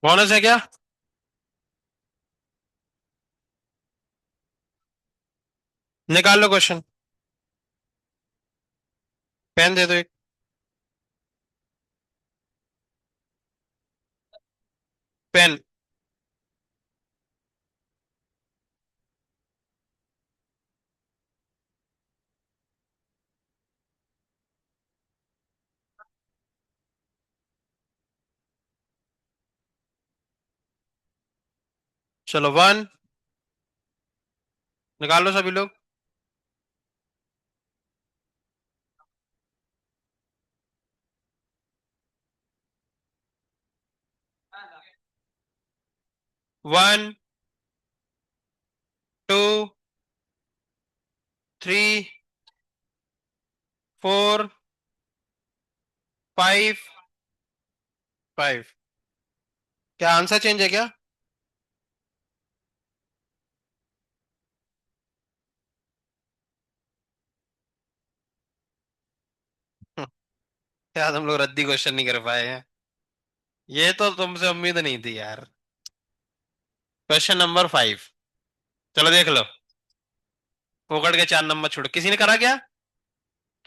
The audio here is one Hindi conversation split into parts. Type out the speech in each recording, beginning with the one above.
बोनस है क्या? निकाल लो क्वेश्चन। पेन दे दो एक। पेन। चलो वन। निकाल लो सभी लोग। One, two, three, four, five. Five. क्या आंसर चेंज है क्या? यार हम लोग रद्दी क्वेश्चन नहीं कर पाए हैं। ये तो तुमसे उम्मीद नहीं थी यार। Question number five. चलो देख लो। पकड़ के चार नंबर छोड़ो, किसी ने करा क्या?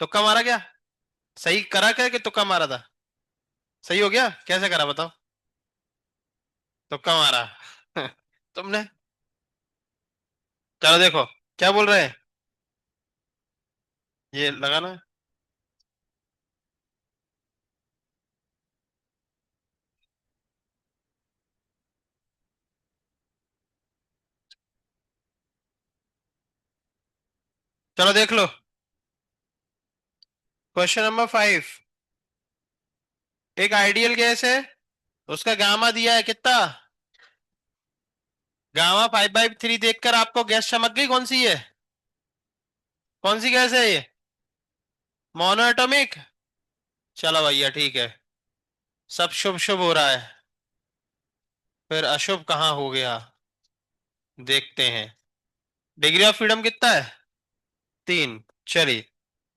तुक्का मारा क्या? सही करा क्या कि तुक्का मारा था? सही हो गया, कैसे करा बताओ? तुक्का मारा। तुमने। चलो देखो। क्या बोल रहे हैं? ये लगाना है। चलो देख लो। Question number five. एक आइडियल गैस है। उसका गामा दिया है कितना? गामा 5/3 देखकर आपको गैस चमक गई, कौन सी है? कौन सी गैस है ये? Mono atomic. चलो भैया ठीक है। सब शुभ शुभ हो रहा है। फिर अशुभ कहाँ हो गया? देखते हैं। डिग्री ऑफ फ्रीडम कितना है? तीन। चलिए।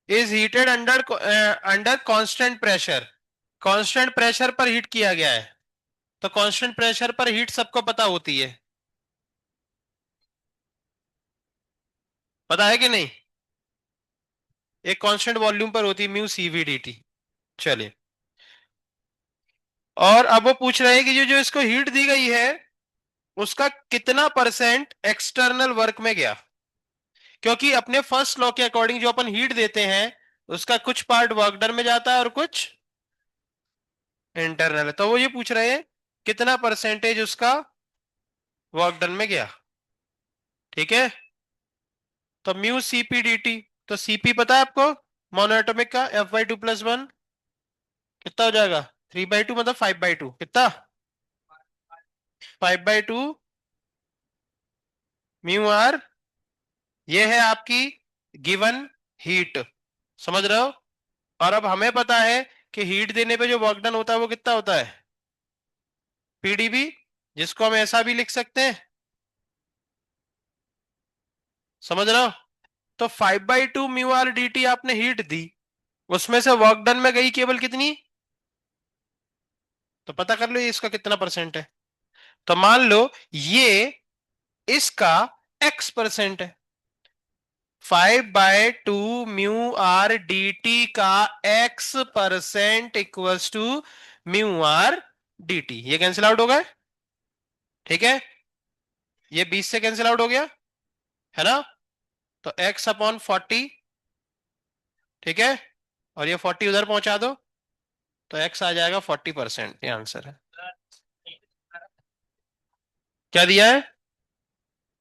Is heated under under constant pressure. Constant pressure पर हीट किया गया है। तो कांस्टेंट प्रेशर पर हीट सबको पता होती है। पता है कि नहीं? एक कांस्टेंट वॉल्यूम पर होती है म्यू सीवी डी टी। चलिए। और अब वो पूछ रहे हैं कि जो जो इसको हीट दी गई है उसका कितना परसेंट एक्सटर्नल वर्क में गया। क्योंकि अपने फर्स्ट लॉ के अकॉर्डिंग जो अपन हीट देते हैं उसका कुछ पार्ट वर्क डन में जाता है और कुछ इंटरनल है। तो वो ये पूछ रहे हैं कितना परसेंटेज उसका वर्क डन में गया। ठीक है। तो म्यू सीपी डी टी। तो सीपी पता है आपको? मोनोएटॉमिक का F/2+1 कितना हो जाएगा? 3/2 मतलब 5/2 कितना? 5/2 म्यू आर। ये है आपकी गिवन हीट। समझ रहे हो? और अब हमें पता है कि हीट देने पे जो वर्क डन होता है वो कितना होता है? पीडीबी। जिसको हम ऐसा भी लिख सकते हैं। समझ रहे हो? तो 5/2 म्यू आर डी टी आपने हीट दी। उसमें से वर्क डन में गई केवल कितनी? तो पता कर लो ये इसका कितना परसेंट है। तो मान लो ये इसका एक्स परसेंट है। 5/2 म्यू आर डी टी का X percent equals to mu R D T. ये कैंसिल आउट हो गए। ठीक है। ये 20 से कैंसिल आउट हो गया, है ना? तो x/40। ठीक है। और ये 40 उधर पहुंचा दो। तो x आ जाएगा 40%। ये आंसर है। क्या दिया है?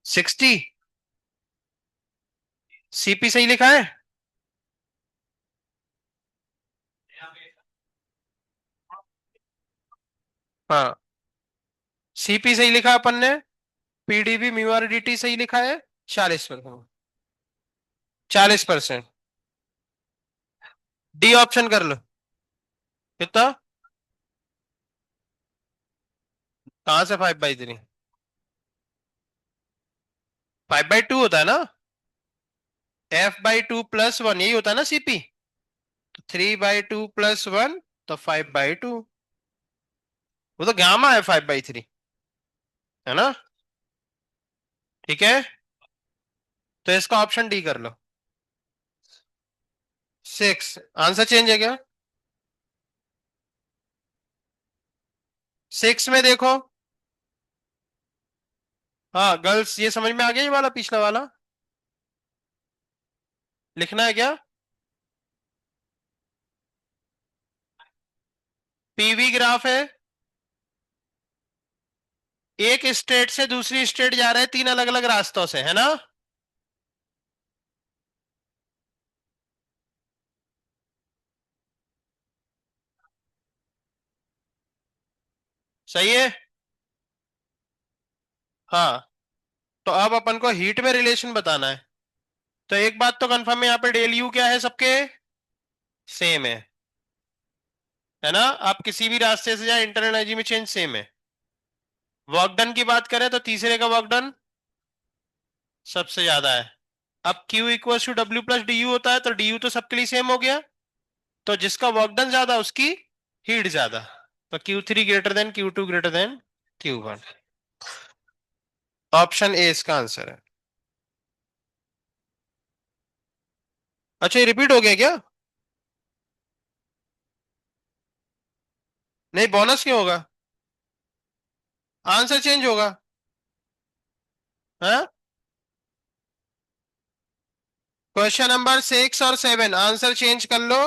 60। सीपी सही लिखा है। हाँ। सीपी सही लिखा अपन ने। PDB mu R D T सही लिखा है। 40%। 40%। डी ऑप्शन कर लो। कितना? कहां से 5/3? 5/2 होता है ना। F/2+1 यही होता है ना सीपी। 3/2+1 तो 5/2। वो तो गामा है 5/3, है ना? ठीक है, तो इसका ऑप्शन डी कर लो। 6 आंसर चेंज है क्या? 6 में देखो। हाँ गर्ल्स, ये समझ में आ गया, ये वाला पिछला वाला लिखना है क्या? पीवी ग्राफ है, एक स्टेट से दूसरी स्टेट जा रहे हैं 3 अलग अलग रास्तों से, है ना? सही है। हाँ, तो अब अपन को हीट में रिलेशन बताना है। तो एक बात तो कंफर्म है, यहाँ पे डेल यू क्या है सबके? सेम है ना? आप किसी भी रास्ते से जाए, इंटरनल एनर्जी में चेंज सेम है। वर्क डन की बात करें तो तीसरे का वर्क डन सबसे ज्यादा है। अब Q equal to W plus D U होता है, तो डी यू तो सबके लिए सेम हो गया, तो जिसका वर्क डन ज्यादा उसकी हीट ज्यादा। तो Q3 greater than Q2 greater than Q1। Option A इसका आंसर है। अच्छा, ये रिपीट हो गया क्या? नहीं, बोनस क्यों होगा? आंसर चेंज होगा। हाँ, क्वेश्चन नंबर 6 और 7 आंसर चेंज कर लो।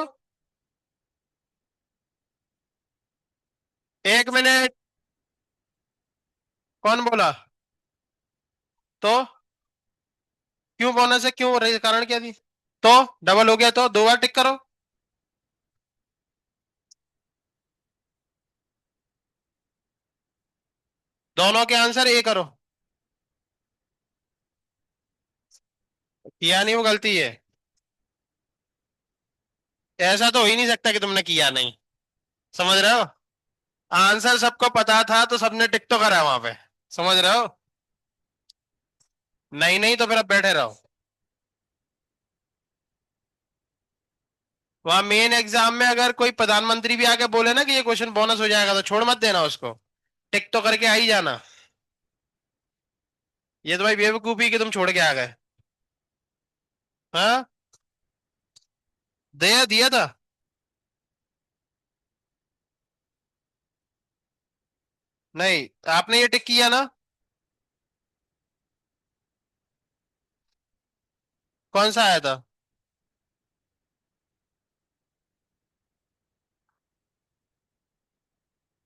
1 मिनट। कौन बोला? तो क्यों बोनस है, क्यों कारण क्या थी? तो डबल हो गया तो 2 बार टिक करो। दोनों के आंसर ए करो। किया नहीं, वो गलती है। ऐसा तो हो ही नहीं सकता कि तुमने किया नहीं। समझ रहे हो? आंसर सबको पता था तो सबने टिक तो करा वहां पे। समझ रहे हो? नहीं नहीं, तो फिर अब बैठे रहो। वहां मेन एग्जाम में अगर कोई प्रधानमंत्री भी आके बोले ना कि ये क्वेश्चन बोनस हो जाएगा, तो छोड़ मत देना उसको, टिक तो करके आ ही जाना। ये तो भाई बेवकूफी कि तुम छोड़ के आ गए। हाँ, दिया दिया था। नहीं, आपने ये टिक किया ना? कौन सा आया था?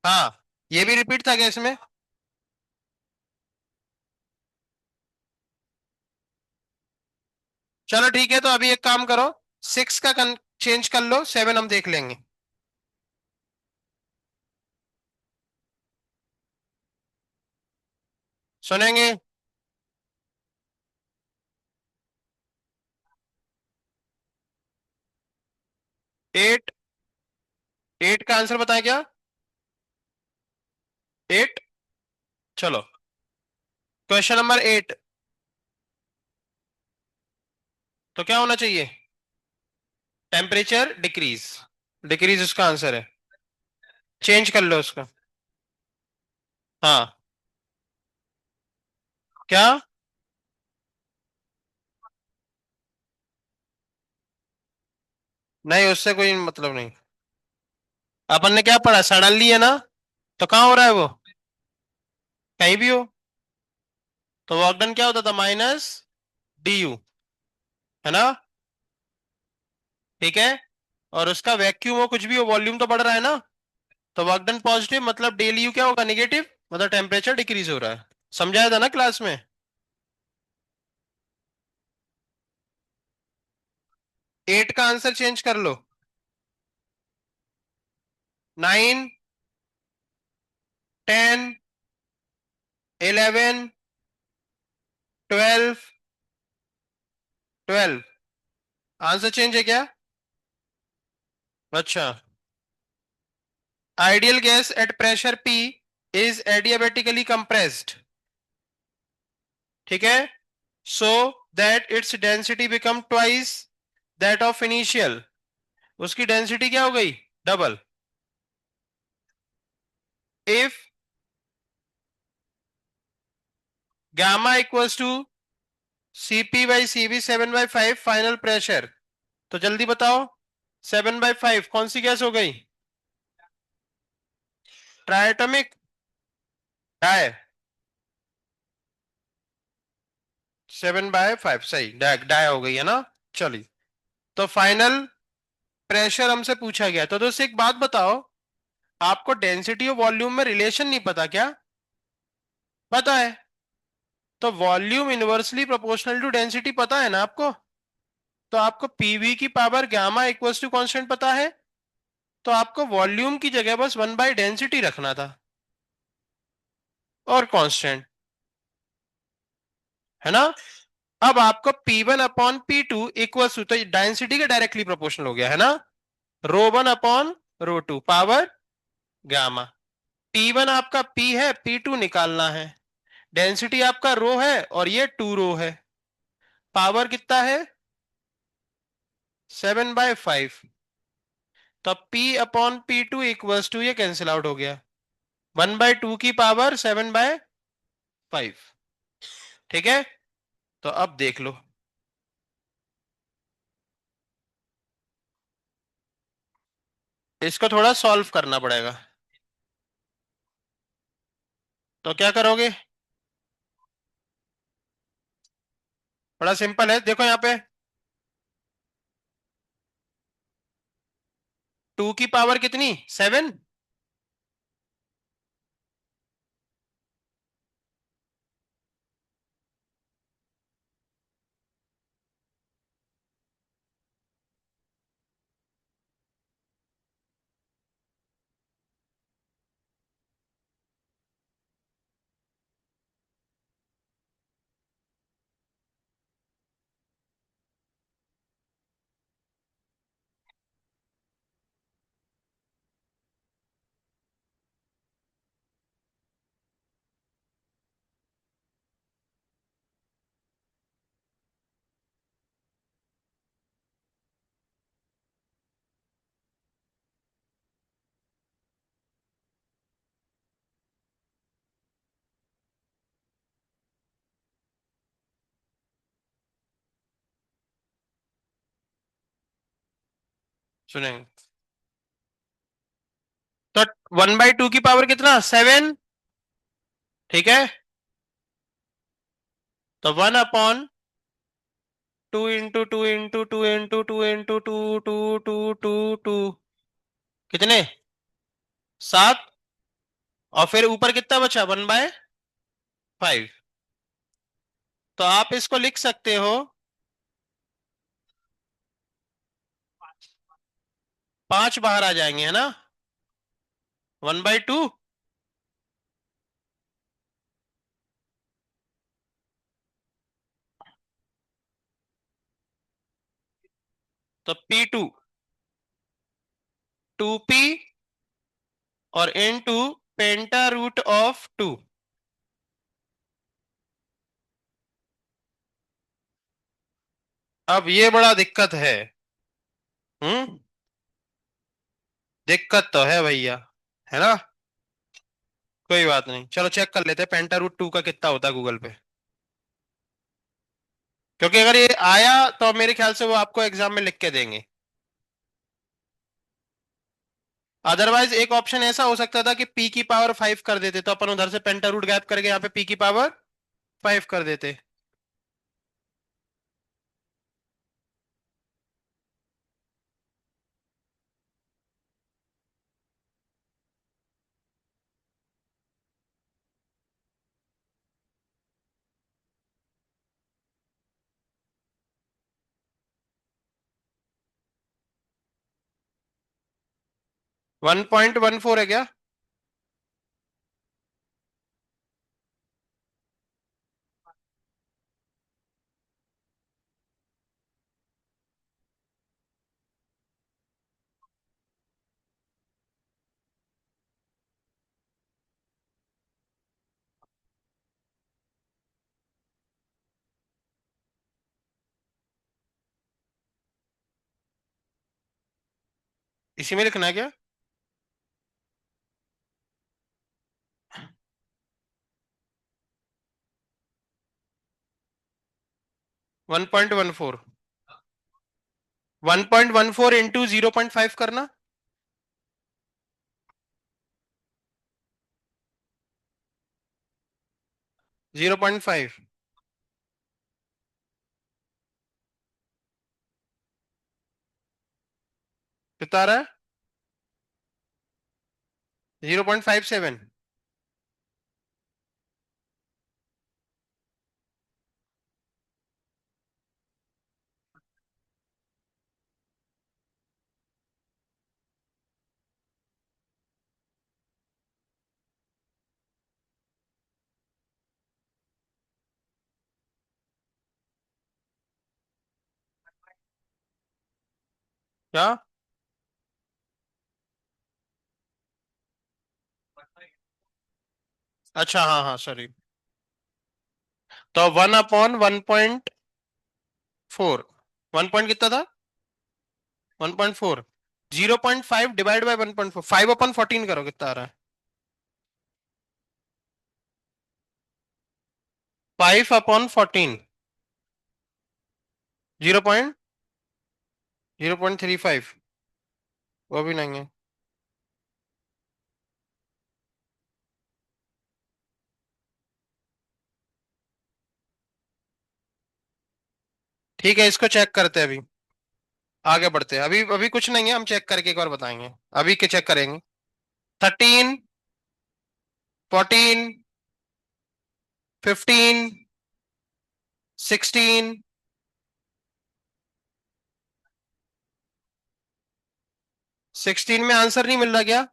हाँ, ये भी रिपीट था क्या इसमें? चलो ठीक है, तो अभी एक काम करो, 6 का चेंज कर लो, 7 हम देख लेंगे। सुनेंगे? 8। 8 का आंसर बताया क्या? 8। चलो, क्वेश्चन नंबर 8, तो क्या होना चाहिए? Temperature decrease. डिक्रीज उसका आंसर है। चेंज कर लो उसका। हाँ। क्या? नहीं, उससे कोई मतलब नहीं। अपन ने क्या पढ़ा, सडनली है ना? तो कहाँ हो रहा है वो? कहीं भी हो। तो वर्क डन क्या होता था? -du, है ना? ठीक है, और उसका वैक्यूम हो कुछ भी हो, वॉल्यूम तो बढ़ रहा है ना? तो वर्क डन पॉजिटिव मतलब डेली यू क्या होगा? नेगेटिव, मतलब टेम्परेचर डिक्रीज हो रहा है। समझाया था ना क्लास में? 8 का आंसर चेंज कर लो। 9, 10, 11, 12। 12 आंसर चेंज है क्या? अच्छा। Ideal gas at pressure P is adiabatically compressed. ठीक है, so that its density become twice that of initial. उसकी डेंसिटी क्या हो गई? Double. If gamma equals to CP by CB 7/5 final pressure. तो जल्दी बताओ, 7/5 कौन सी गैस हो गई? Triatomic die. 7/5 सही, डाई डाई हो गई है ना। चलिए, तो फाइनल प्रेशर हमसे पूछा गया, तो दोस्त एक बात बताओ, आपको डेंसिटी और वॉल्यूम में रिलेशन नहीं पता क्या? पता है। तो volume inversely proportional to density पता है ना आपको? तो आपको पीवी की power gamma equals to constant पता है। तो आपको वॉल्यूम की जगह बस 1/डेंसिटी रखना था और कांस्टेंट, है ना। अब आपको P1/P2 इक्वल्स टू, तो डेंसिटी के डायरेक्टली प्रोपोर्शनल हो गया है ना, ρ1/ρ2 पावर गामा। P1 आपका P है, P2 निकालना है। डेंसिटी आपका रो है और ये 2 रो है। पावर कितना है? 7/5। तो P/P2 इक्वल्स टू, ये कैंसिल आउट हो गया, 1/2 की पावर 7/5। ठीक है। तो अब देख लो, इसको थोड़ा सॉल्व करना पड़ेगा। तो क्या करोगे? बड़ा सिंपल है, देखो यहाँ पे 2 की पावर कितनी, 7। सुनेंगे तो 1/2 की पावर कितना, 7। ठीक है। तो 1/2 × 2 × 2 × 2 × 2 × 2 कितने, 7। और फिर ऊपर कितना बचा, 1/5। तो आप इसको लिख सकते हो, 5 बाहर आ जाएंगे, है ना, 1/2। तो P2 2P और इनटू पेंटा रूट ऑफ 2। अब ये बड़ा दिक्कत है। हम्म। दिक्कत तो है भैया, है ना। कोई बात नहीं, चलो चेक कर लेते हैं पेंटा रूट 2 का कितना होता है गूगल पे। क्योंकि अगर ये आया तो मेरे ख्याल से वो आपको एग्जाम में लिख के देंगे। अदरवाइज एक ऑप्शन ऐसा हो सकता था कि पी की पावर 5 कर देते, तो अपन उधर से पेंटा रूट गैप करके यहाँ पे पी की पावर 5 कर देते। 1.14 है क्या? इसी में लिखना है क्या? 1.14। 1.14 इंटू 0.5 करना। 0.5 कितना आ रहा है? 0.57। क्या? अच्छा, हाँ हाँ, सॉरी। तो 1/1.4। 1 पॉइंट कितना था? 1.4। 0.5 डिवाइड बाई 1.4, 5/14 करो, कितना आ रहा है? 5/14। 0.35। वो भी नहीं है। ठीक है, इसको चेक करते हैं अभी। आगे बढ़ते हैं, अभी अभी कुछ नहीं है, हम चेक करके एक बार बताएंगे। अभी के चेक करेंगे। 13, 14, 15, 16। 16 में आंसर नहीं मिल रहा क्या?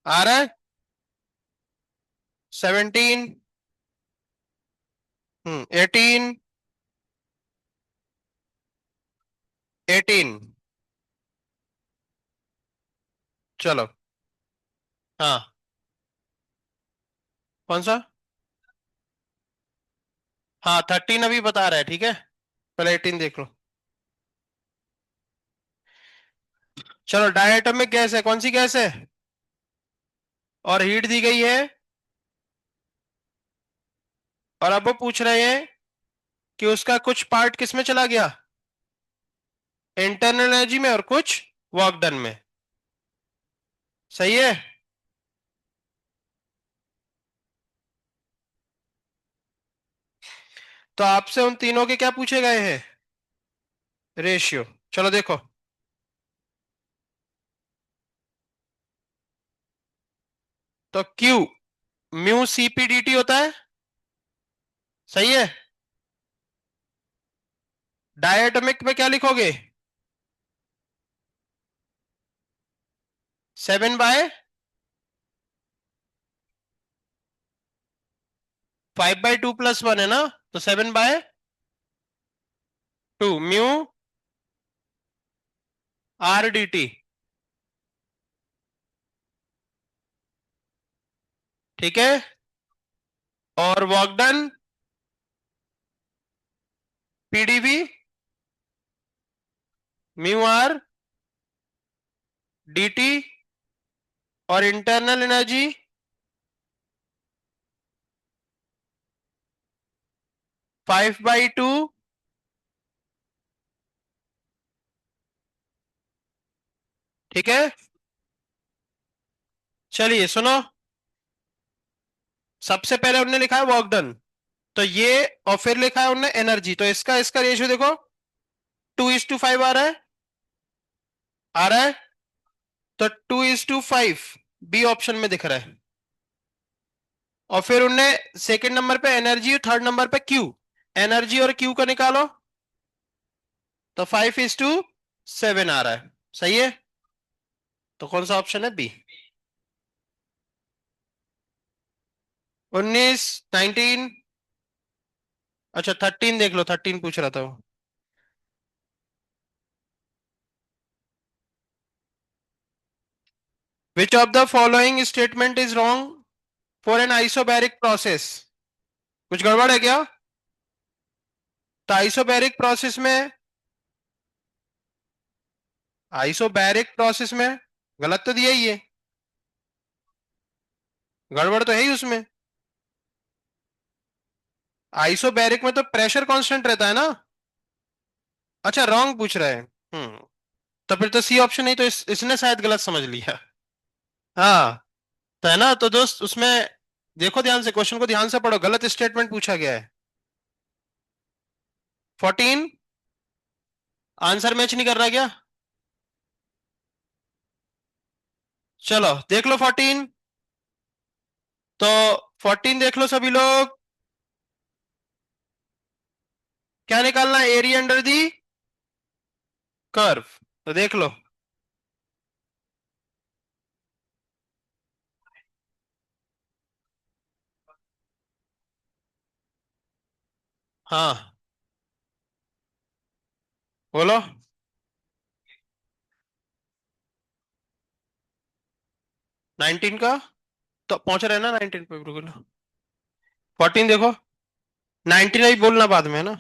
आ रहा है। 17। 18। 18। चलो। हाँ। कौन सा? हाँ, 13 अभी बता रहा है, ठीक है। पहले 18 देख लो। चलो, डायटोमिक गैस है, कौन सी गैस है? और हीट दी गई है। और अब वो पूछ रहे हैं कि उसका कुछ पार्ट किस में चला गया? इंटरनल एनर्जी में, और कुछ वर्क डन में। सही है। तो आपसे उन तीनों के क्या पूछे गए हैं? रेशियो। चलो देखो। तो क्यू म्यू सीपीडीटी होता है। सही है। डायटोमिक में क्या लिखोगे? 7/5/2 + 1 है ना? तो 7/2 म्यू आर डी टी। ठीक है। और work done PDV mu R D T. और इंटरनल एनर्जी 5/2। ठीक है। चलिए सुनो। सबसे पहले उन्होंने लिखा है वर्क डन। तो ये, और फिर लिखा है उन्होंने एनर्जी, तो इसका इसका रेशियो देखो। 2:5 आ रहा है। आ रहा है। तो 2:5 बी ऑप्शन में दिख रहा है। और फिर उनने सेकंड नंबर पे एनर्जी और थर्ड नंबर पे क्यू। एनर्जी और क्यू का निकालो। तो 5:7 आ रहा है। सही है। तो कौन सा ऑप्शन है? बी। 19, 19। अच्छा, 13 देख लो, 13 पूछ रहा था वो। Which of the following statement is wrong for an isobaric process? कुछ गड़बड़ है क्या? तो आइसोबैरिक प्रोसेस में, आइसोबैरिक प्रोसेस में गलत तो दिया ही है। गड़बड़ तो है ही उसमें। आइसोबैरिक में तो प्रेशर कांस्टेंट रहता है ना। अच्छा रॉन्ग पूछ रहे हैं। तो फिर तो सी ऑप्शन नहीं, तो इसने शायद गलत समझ लिया। हाँ। तो है ना, तो दोस्त उसमें देखो ध्यान से, क्वेश्चन को ध्यान से पढ़ो, गलत स्टेटमेंट पूछा गया है। 14। आंसर मैच नहीं कर रहा क्या? चलो देख लो 14। तो 14 देख लो सभी लोग। क्या निकालना है? Area under the curve. तो देख लो। हाँ बोलो। 19 का तो पहुंच रहे हैं ना 19 पे बिल्कुल। 14 देखो। 19 ही बोलना बाद में है ना।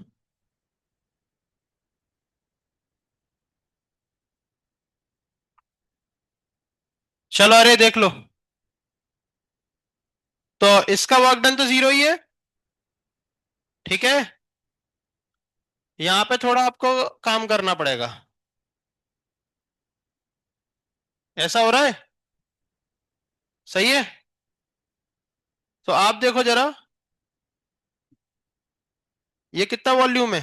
चलो अरे देख लो। तो इसका वर्क डन तो 0 ही है। ठीक है। यहां पे थोड़ा आपको काम करना पड़ेगा। ऐसा हो रहा है। सही है। तो आप देखो जरा, ये कितना वॉल्यूम है?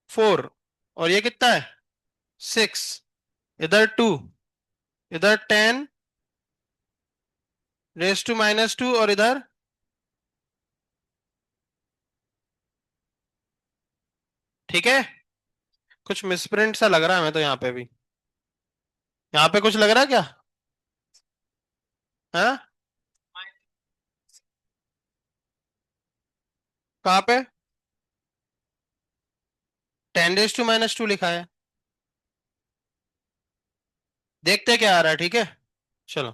4। और ये कितना है? 6। इधर 2। इधर 10 रेस टू -2 और इधर। ठीक है। कुछ मिसप्रिंट सा लग रहा है मैं तो यहाँ पे भी। यहाँ पे कुछ लग रहा है क्या? हाँ। कहाँ पे? 10 रेस टू -2 लिखा है। देखते क्या आ रहा है, ठीक है। चलो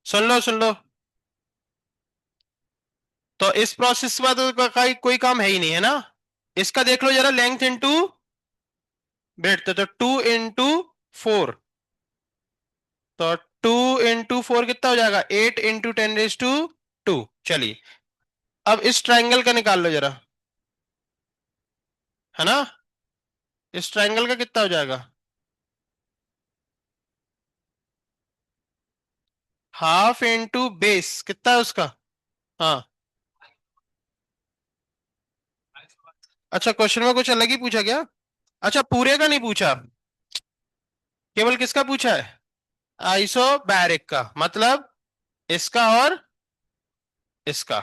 सुन लो सुन लो। तो इस प्रोसेस में तो कोई काम है ही नहीं है ना। इसका देख लो जरा, लेंथ इनटू ब्रेड्थ, तो 2 इंटू 4। तो 2 इंटू 4 कितना हो जाएगा? 8 इंटू 10 रेस टू 2। चलिए अब इस ट्राइंगल का निकाल लो जरा, है ना। इस ट्राइंगल का कितना हो जाएगा? हाफ इंटू बेस कितना है उसका? हाँ। अच्छा क्वेश्चन में कुछ अलग ही पूछा गया। अच्छा पूरे का नहीं पूछा, केवल किसका पूछा है? आइसोबैरिक का, मतलब इसका और इसका।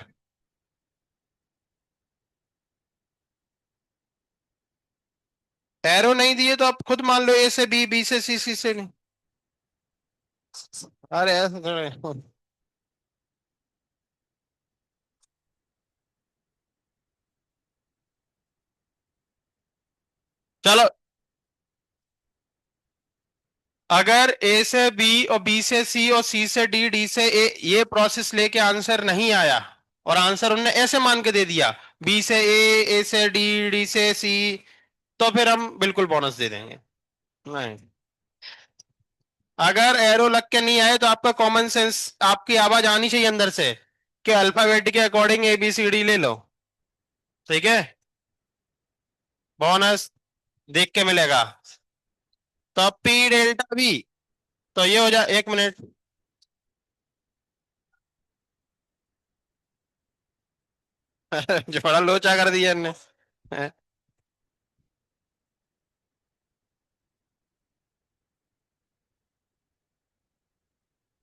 एरो नहीं दिए तो आप खुद मान लो, ए से बी, बी से सी, सी से नहीं। अरे ऐसे थोड़े। चलो अगर ए से बी और बी से सी और सी से डी, डी से ए, ये प्रोसेस लेके आंसर नहीं आया, और आंसर उनने ऐसे मान के दे दिया, बी से ए, ए से डी, डी से सी, तो फिर हम बिल्कुल बोनस दे देंगे। नहीं। अगर एरो लग के नहीं आए तो आपका कॉमन सेंस, आपकी आवाज आनी चाहिए अंदर से कि अल्फाबेट के according A B C D ले लो। ठीक है। बोनस देख के मिलेगा। तो पी डेल्टा बी, तो ये हो जाए, 1 मिनट। जो बड़ा लोचा कर दिया इनने।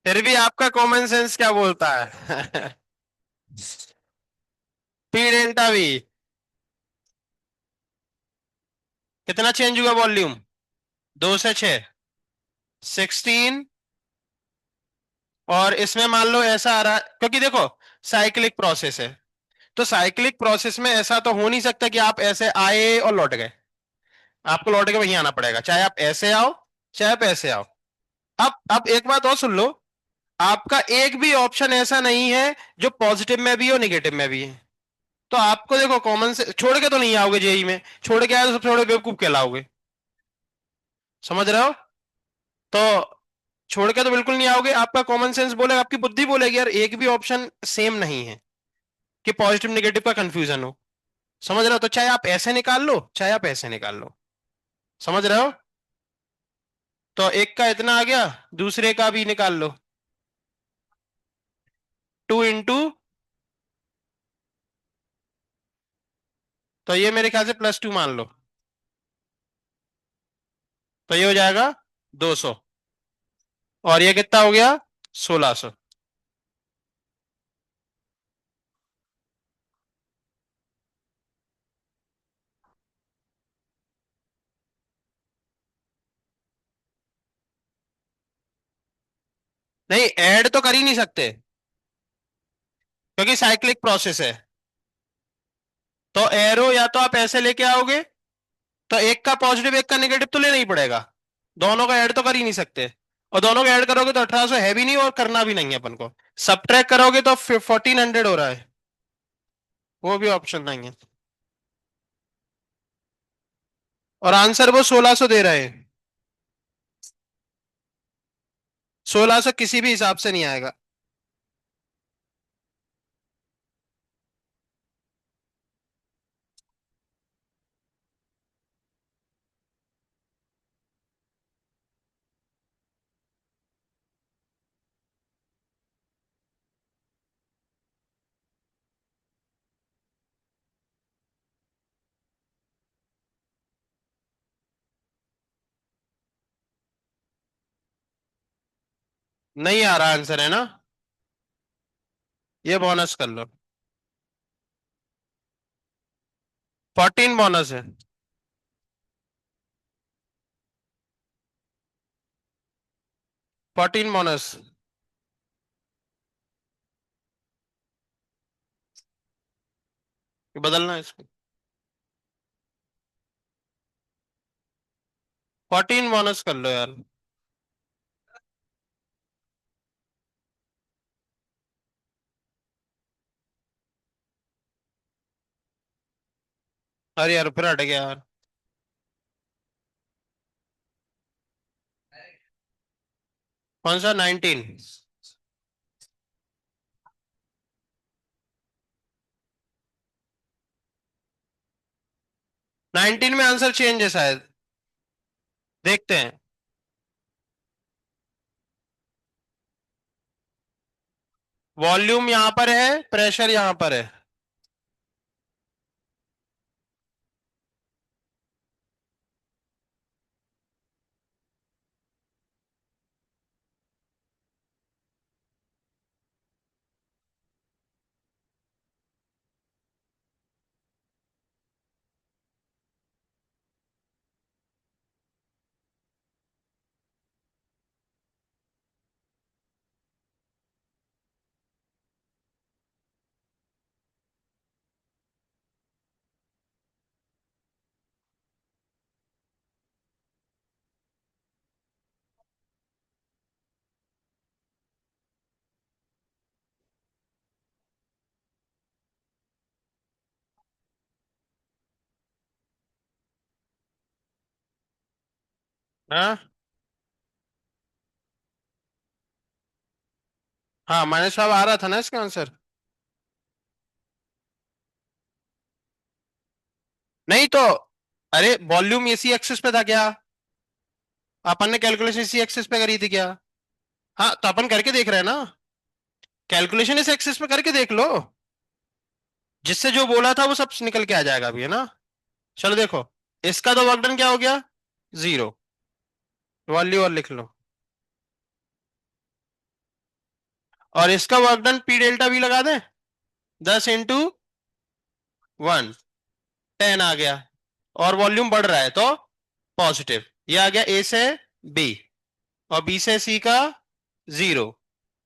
फिर भी आपका कॉमन सेंस क्या बोलता है? P delta we. कितना चेंज हुआ वॉल्यूम? 2 से 6, 16। और इसमें मान लो ऐसा आ रहा है, क्योंकि देखो साइक्लिक प्रोसेस है, तो साइक्लिक प्रोसेस में ऐसा तो हो नहीं सकता कि आप ऐसे आए और लौट गए। आपको लौट के वहीं आना पड़ेगा, चाहे आप ऐसे आओ चाहे आप ऐसे आओ। अब एक बात और सुन लो, आपका एक भी ऑप्शन ऐसा नहीं है जो पॉजिटिव में भी हो नेगेटिव में भी है। तो आपको देखो कॉमन से छोड़ के तो नहीं आओगे, जेई में छोड़ के आए तो सबसे बड़े बेवकूफ कहलाओगे। समझ रहे हो? तो छोड़ के तो बिल्कुल नहीं आओगे, आपका कॉमन सेंस बोलेगा, आपकी बुद्धि बोलेगी यार एक भी ऑप्शन सेम नहीं है। कि पॉजिटिव नेगेटिव का कंफ्यूजन हो। समझ रहे हो? तो चाहे आप ऐसे निकाल लो, चाहे आप ऐसे निकाल लो। समझ रहे हो? तो एक का इतना आ गया, दूसरे का भी निकाल लो। 2 इंटू, तो ये मेरे ख्याल से +2 मान लो, तो ये हो जाएगा 200। और ये कितना हो गया? 1600। नहीं, ऐड तो कर ही नहीं सकते, क्योंकि साइक्लिक प्रोसेस है। तो एरो या तो आप ऐसे लेके आओगे, तो एक का पॉजिटिव एक का नेगेटिव तो लेना ही पड़ेगा। दोनों का ऐड तो कर ही नहीं सकते। और दोनों का ऐड करोगे तो 1800 है भी नहीं, और करना भी नहीं है अपन को। सब्ट्रैक्ट करोगे तो 1400 हो रहा है, वो भी ऑप्शन नहीं है। और आंसर वो 1600 दे रहे हैं। 1600 किसी भी हिसाब से नहीं आएगा। नहीं आ रहा आंसर, है ना? ये बोनस कर लो। 14 बोनस है। 14 बोनस। बदलना है इसको। 14 बोनस कर लो यार। अरे यार, फिर हट गया यार। कौन सा? 19? 19 में आंसर चेंज है शायद। देखते हैं। वॉल्यूम यहां पर है, प्रेशर यहां पर है। हाँ, हाँ, -5 आ रहा था ना इसका आंसर। नहीं तो, अरे वॉल्यूम इसी एक्सिस पे था क्या? अपन ने कैलकुलेशन इसी एक्सिस पे करी थी क्या? हाँ, तो अपन करके देख रहे हैं ना। कैलकुलेशन इस एक्सिस पे करके देख लो। जिससे जो बोला था वो सब निकल के आ जाएगा अभी, है ना? चलो देखो। इसका तो वर्क डन क्या हो गया? 0। वॉल्यू और लिख लो। और इसका वर्क डन पी डेल्टा भी लगा दें। 10 × 1, 10 आ गया। और वॉल्यूम बढ़ रहा है तो पॉजिटिव। ये आ गया ए से बी, और बी से सी का 0,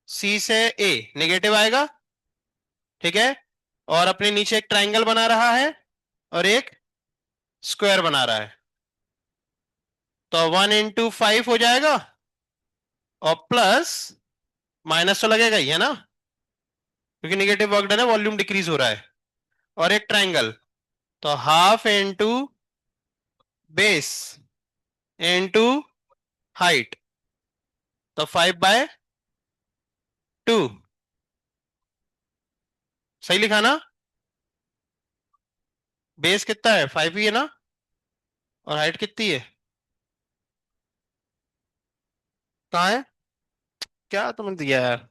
सी से ए नेगेटिव आएगा। ठीक है। और अपने नीचे एक ट्राइंगल बना रहा है, और एक स्क्वायर बना रहा है। तो 1 × 5 हो जाएगा। और प्लस, माइनस तो लगेगा ही, है ना? क्योंकि निगेटिव वर्क डन है, वॉल्यूम डिक्रीज हो रहा है। और एक ट्राइंगल, तो half into base into height, तो 5/2। सही लिखा ना? बेस कितना है, 5 ही है ना? और हाइट कितनी है? कहाँ है? क्या तुमने दिया यार?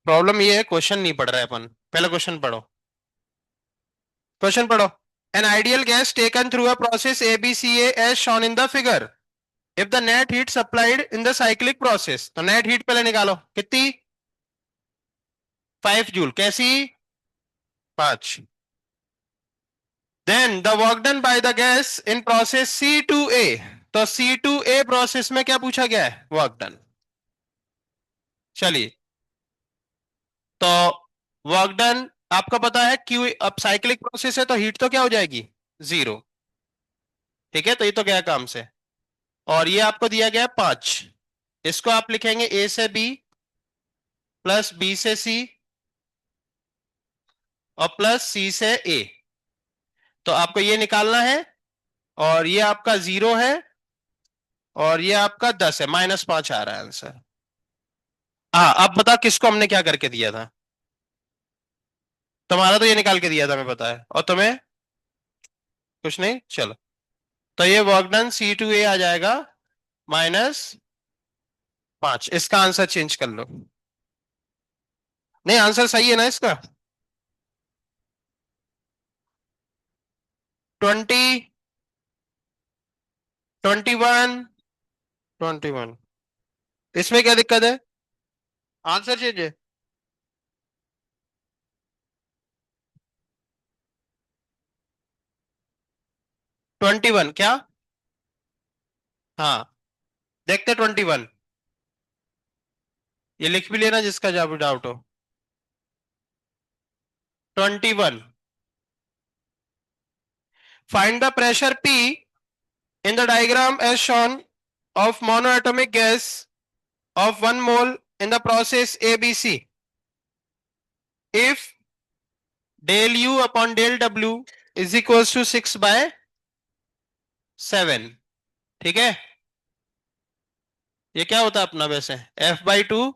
प्रॉब्लम ये है, क्वेश्चन नहीं पढ़ रहे अपन। पहले क्वेश्चन पढ़ो। क्वेश्चन पढ़ो। An ideal gas taken through a process ABCA as shown in the figure. If the net heat supplied in the cyclic process, तो net heat पहले निकालो कितनी? 5 जूल। कैसी? 5। Then the work done by the gas in process C2A, तो C2A प्रोसेस में क्या पूछा गया है? Work done. चलिए, तो वर्क डन आपका पता है क्यू। अब साइक्लिक प्रोसेस है तो हीट तो क्या हो जाएगी? 0। ठीक है, तो ये तो गया काम से। और ये आपको दिया गया है 5। इसको आप लिखेंगे ए से बी प्लस बी से सी और प्लस सी से ए। तो आपको ये निकालना है। और ये आपका 0 है। और ये आपका 10 है, -5 आ रहा है आंसर। हाँ, अब बता किसको हमने क्या करके दिया था? तुम्हारा तो ये निकाल के दिया था, मैं पता है। और तुम्हें? कुछ नहीं, चलो। तो ये वर्क डन C2A आ जाएगा -5। इसका आंसर चेंज कर लो। नहीं, आंसर सही है ना इसका? 20, 21, 21। इसमें क्या दिक्कत है? आंसर चेंज है। 21 क्या? हाँ, देखते 21। ये लिख भी लेना जिसका जब डाउट हो। 21। Find the pressure P in the diagram as shown of monoatomic gas of 1 mole in the process ABC. If del U upon del W is equals to 6/7। ठीक है, ये क्या होता है अपना वैसे? F/2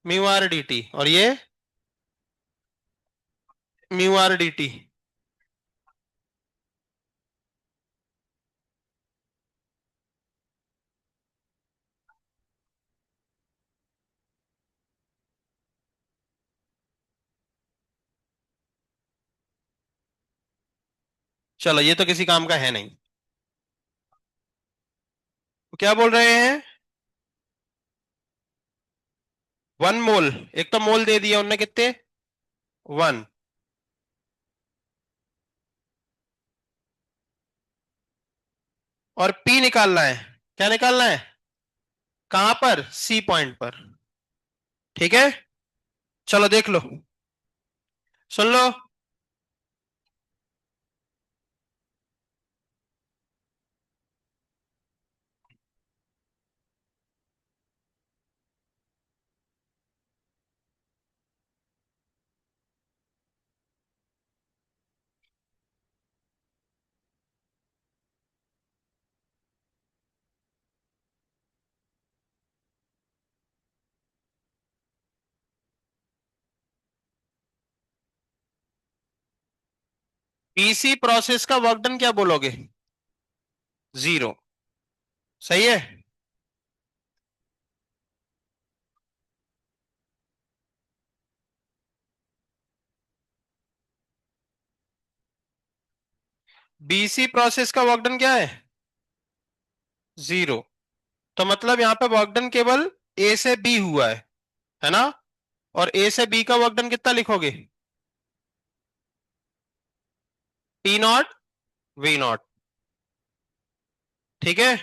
mu R D T, और ये म्यू आर डी टी। चलो, ये तो किसी काम का है नहीं। तो क्या बोल रहे हैं? 1 मोल। एक तो मोल दे दिया उनने, कितने? 1। और पी निकालना है। क्या निकालना है? कहां पर? सी पॉइंट पर। ठीक है, चलो देख लो। सुन लो। बीसी प्रोसेस का वर्क डन क्या बोलोगे? 0। सही है। बीसी प्रोसेस का वर्क डन क्या है? 0। तो मतलब यहाँ पे वर्क डन केवल ए से बी हुआ है ना? और ए से बी का वर्क डन कितना लिखोगे? T0 V0। ठीक है,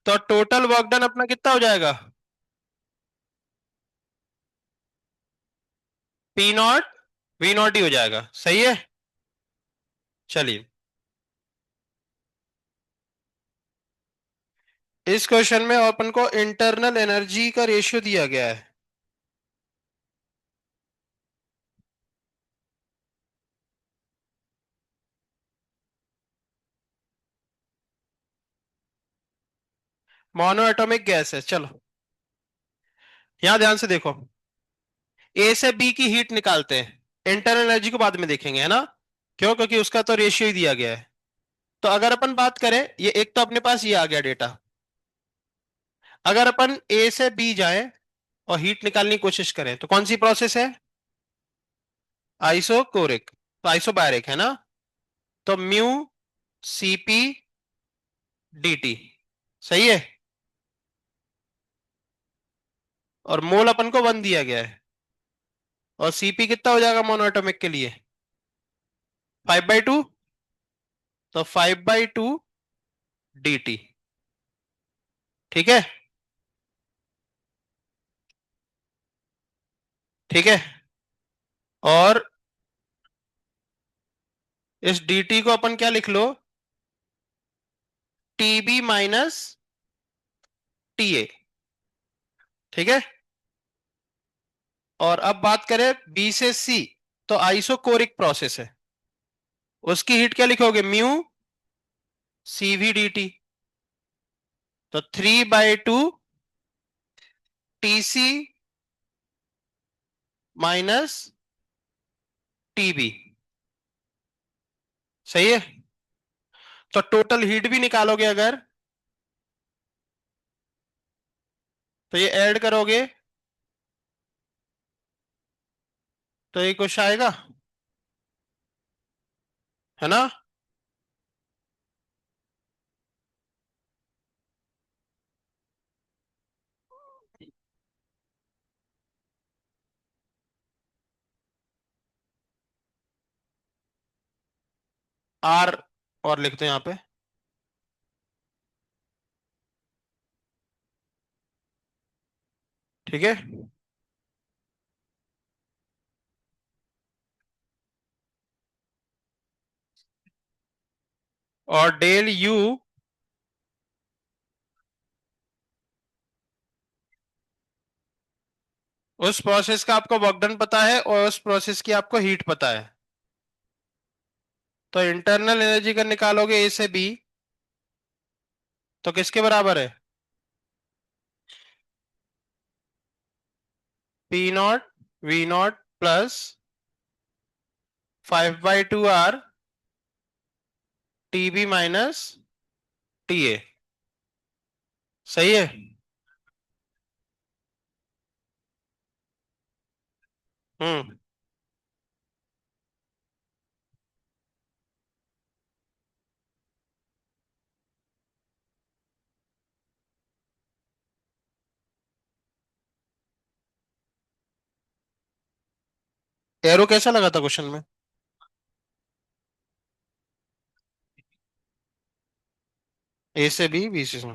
तो टोटल वर्क डन अपना कितना हो जाएगा? P0 V0 ही हो जाएगा। सही है। चलिए, इस क्वेश्चन में अपन को इंटरनल एनर्जी का रेशियो दिया गया है। मोनो एटॉमिक गैस है। चलो यहां ध्यान से देखो, ए से बी की हीट निकालते हैं, इंटरनल एनर्जी को बाद में देखेंगे, है ना? क्यों? क्योंकि उसका तो रेशियो ही दिया गया है। तो अगर अपन बात करें, ये एक तो अपने पास ये आ गया डेटा। अगर अपन ए से बी जाएं और हीट निकालने की कोशिश करें तो कौन सी प्रोसेस है? आइसोकोरिक, तो आइसोबैरिक है ना? तो म्यू सीपी डीटी, सही है। और मोल अपन को 1 दिया गया है, और सीपी कितना हो जाएगा मोनोएटॉमिक के लिए? 5/2। तो 5/2 dt। ठीक है, ठीक है। और इस dt को अपन क्या लिख लो? TB minus TA. ठीक है। और अब बात करें बी से सी, तो आइसोकोरिक प्रोसेस है, उसकी हीट क्या लिखोगे? Mu CV dt। तो 3/2 टीसी माइनस टीबी, सही है। तो टोटल हीट भी निकालोगे अगर, तो ये ऐड करोगे तो ये कुछ आएगा, है ना? आर और लिखते हैं यहाँ पे। ठीक है। और डेल यू उस प्रोसेस का आपको वर्क डन पता है और उस प्रोसेस की आपको हीट पता है। तो इंटरनल एनर्जी का निकालोगे ए से बी, तो किसके बराबर है? P not V not plus 5/2 R T B minus T A, सही है। हम्म। एरो कैसा लगा था क्वेश्चन में? ए से बी, बी से सी।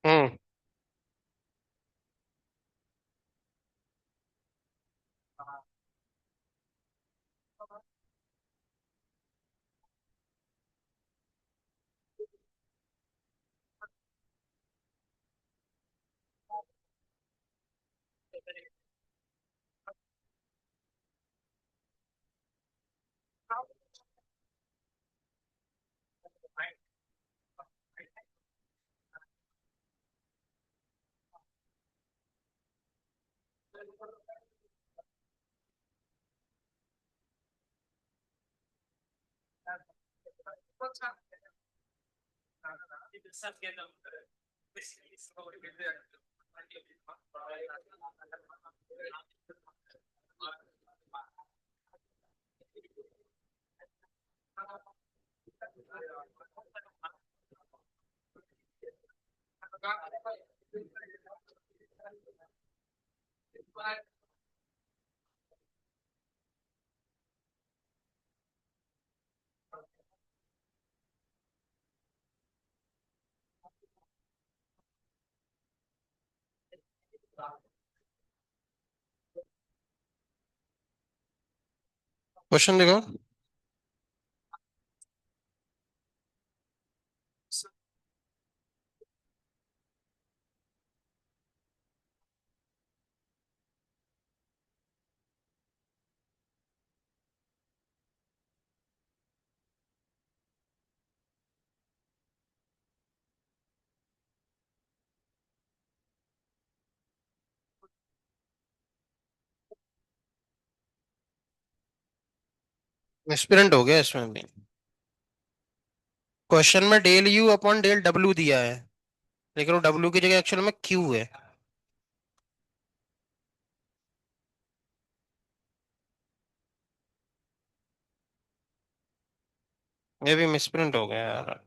हम्म। क्वेश्चन देखो। एस्पिरेंट हो गया इसमें भी। क्वेश्चन में del U upon del W दिया है, लेकिन वो डब्ल्यू की जगह एक्चुअल में क्यू है। ये भी मिसप्रिंट हो गया यार।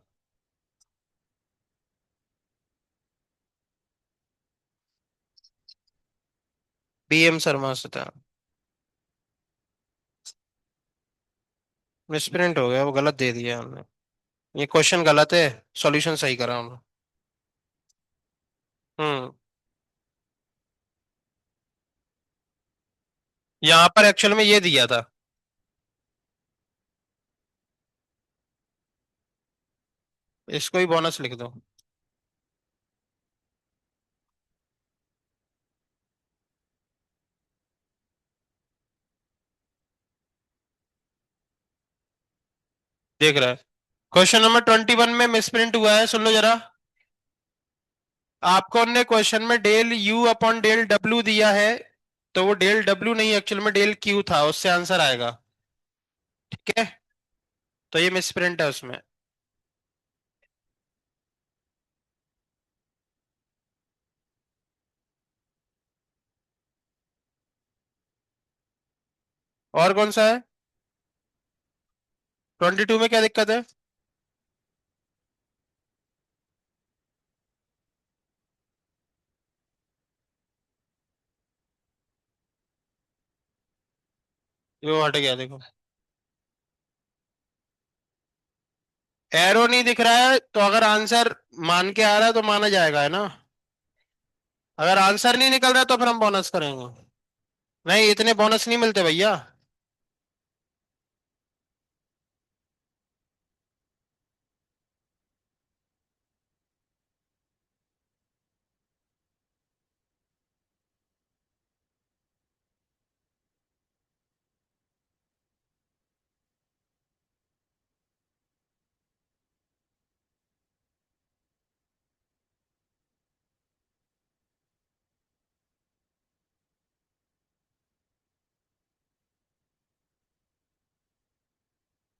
बीएम शर्मा से था। मिसप्रिंट हो गया, वो गलत दे दिया हमने। ये क्वेश्चन गलत है, सॉल्यूशन सही करा हमने। हम्म। यहाँ पर एक्चुअल में ये दिया था। इसको ही बोनस लिख दो। देख रहा है। क्वेश्चन नंबर 21 में मिसप्रिंट हुआ है, सुन लो जरा। आपको ने क्वेश्चन में del U upon del W दिया है, तो वो डेल डब्ल्यू नहीं, एक्चुअल में डेल क्यू था, उससे आंसर आएगा। ठीक है। तो ये मिसप्रिंट है उसमें। और कौन सा है? 22 में क्या दिक्कत है? ये वो हट गया देखो। एरो नहीं दिख रहा है, तो अगर आंसर मान के आ रहा है तो माना जाएगा, है ना। अगर आंसर नहीं निकल रहा है तो फिर हम बोनस करेंगे। नहीं, इतने बोनस नहीं मिलते भैया।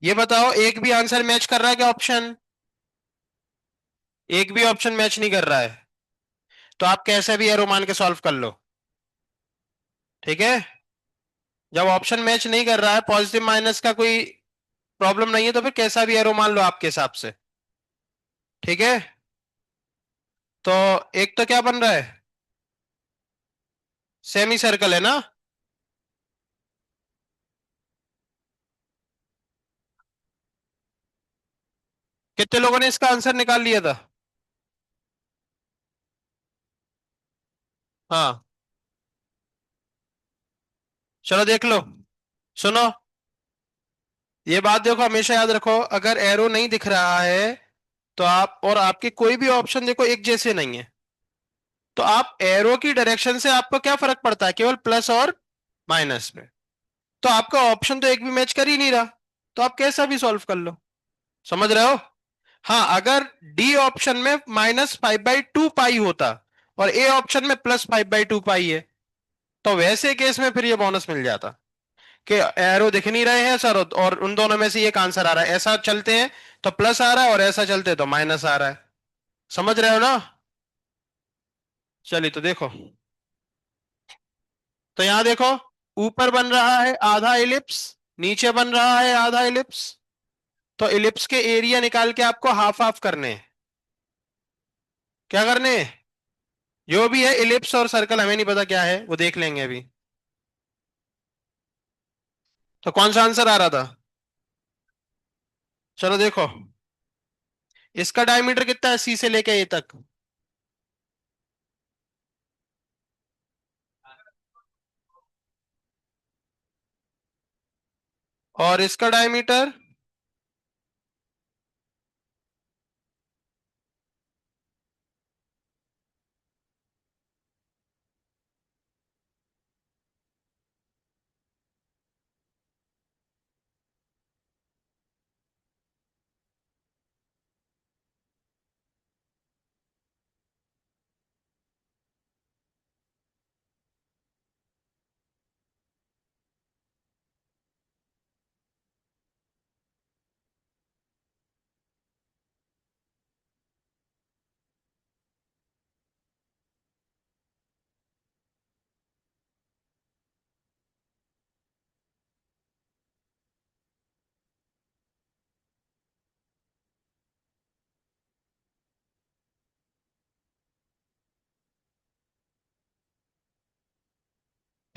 ये बताओ, एक भी आंसर मैच कर रहा है क्या ऑप्शन? एक भी ऑप्शन मैच नहीं कर रहा है, तो आप कैसे भी एरो मान के सॉल्व कर लो। ठीक है। जब ऑप्शन मैच नहीं कर रहा है, पॉजिटिव माइनस का कोई प्रॉब्लम नहीं है, तो फिर कैसा भी एरो मान लो आपके हिसाब से। ठीक है। तो एक तो क्या बन रहा है? सेमी सर्कल है ना। कितने लोगों ने इसका आंसर निकाल लिया था? हाँ। चलो देख लो। सुनो, ये बात देखो, हमेशा याद रखो, अगर एरो नहीं दिख रहा है तो आप और आपके कोई भी ऑप्शन देखो एक जैसे नहीं है, तो आप एरो की डायरेक्शन से आपको क्या फर्क पड़ता है? केवल प्लस और माइनस में। तो आपका ऑप्शन तो एक भी मैच कर ही नहीं रहा, तो आप कैसा भी सॉल्व कर लो। समझ रहे हो? हाँ, अगर डी ऑप्शन में -5/2 पाई होता और ए ऑप्शन में +5/2 पाई है, तो वैसे केस में फिर ये बोनस मिल जाता कि एरो दिख नहीं रहे हैं सर, और उन दोनों में से एक आंसर आ रहा है, ऐसा चलते हैं तो प्लस आ रहा है और ऐसा चलते तो माइनस आ रहा है। समझ रहे हो ना? चलिए तो देखो। तो यहां देखो, ऊपर बन रहा है आधा इलिप्स, नीचे बन रहा है आधा इलिप्स। तो इलिप्स के एरिया निकाल के आपको हाफ हाफ करने हैं। क्या करने हैं? जो भी है इलिप्स और सर्कल हमें नहीं पता क्या है, वो देख लेंगे अभी। तो कौन सा आंसर आ रहा था? चलो देखो, इसका डायमीटर कितना है सी से लेके ए तक? और इसका डायमीटर?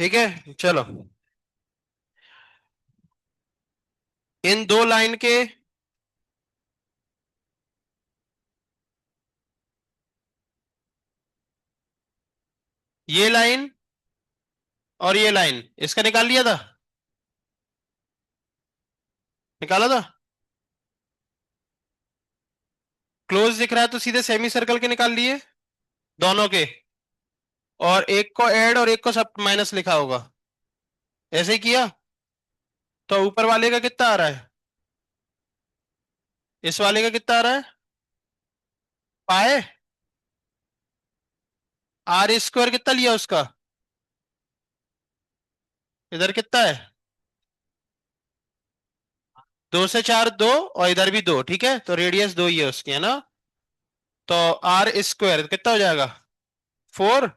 ठीक है चलो। इन दो लाइन के, ये लाइन और ये लाइन, इसका निकाल लिया था, निकाला था। क्लोज दिख रहा है तो सीधे सेमी सर्कल के निकाल लिए दोनों के, और एक को ऐड और एक को सब माइनस लिखा होगा, ऐसे ही किया। तो ऊपर वाले का कितना आ रहा है, इस वाले का कितना आ रहा है, पाए आर स्क्वायर कितना लिया उसका, इधर कितना है, 2 से 4 2, और इधर भी 2, ठीक है तो रेडियस 2 ही है उसकी, है ना। तो आर स्क्वायर कितना हो जाएगा, 4,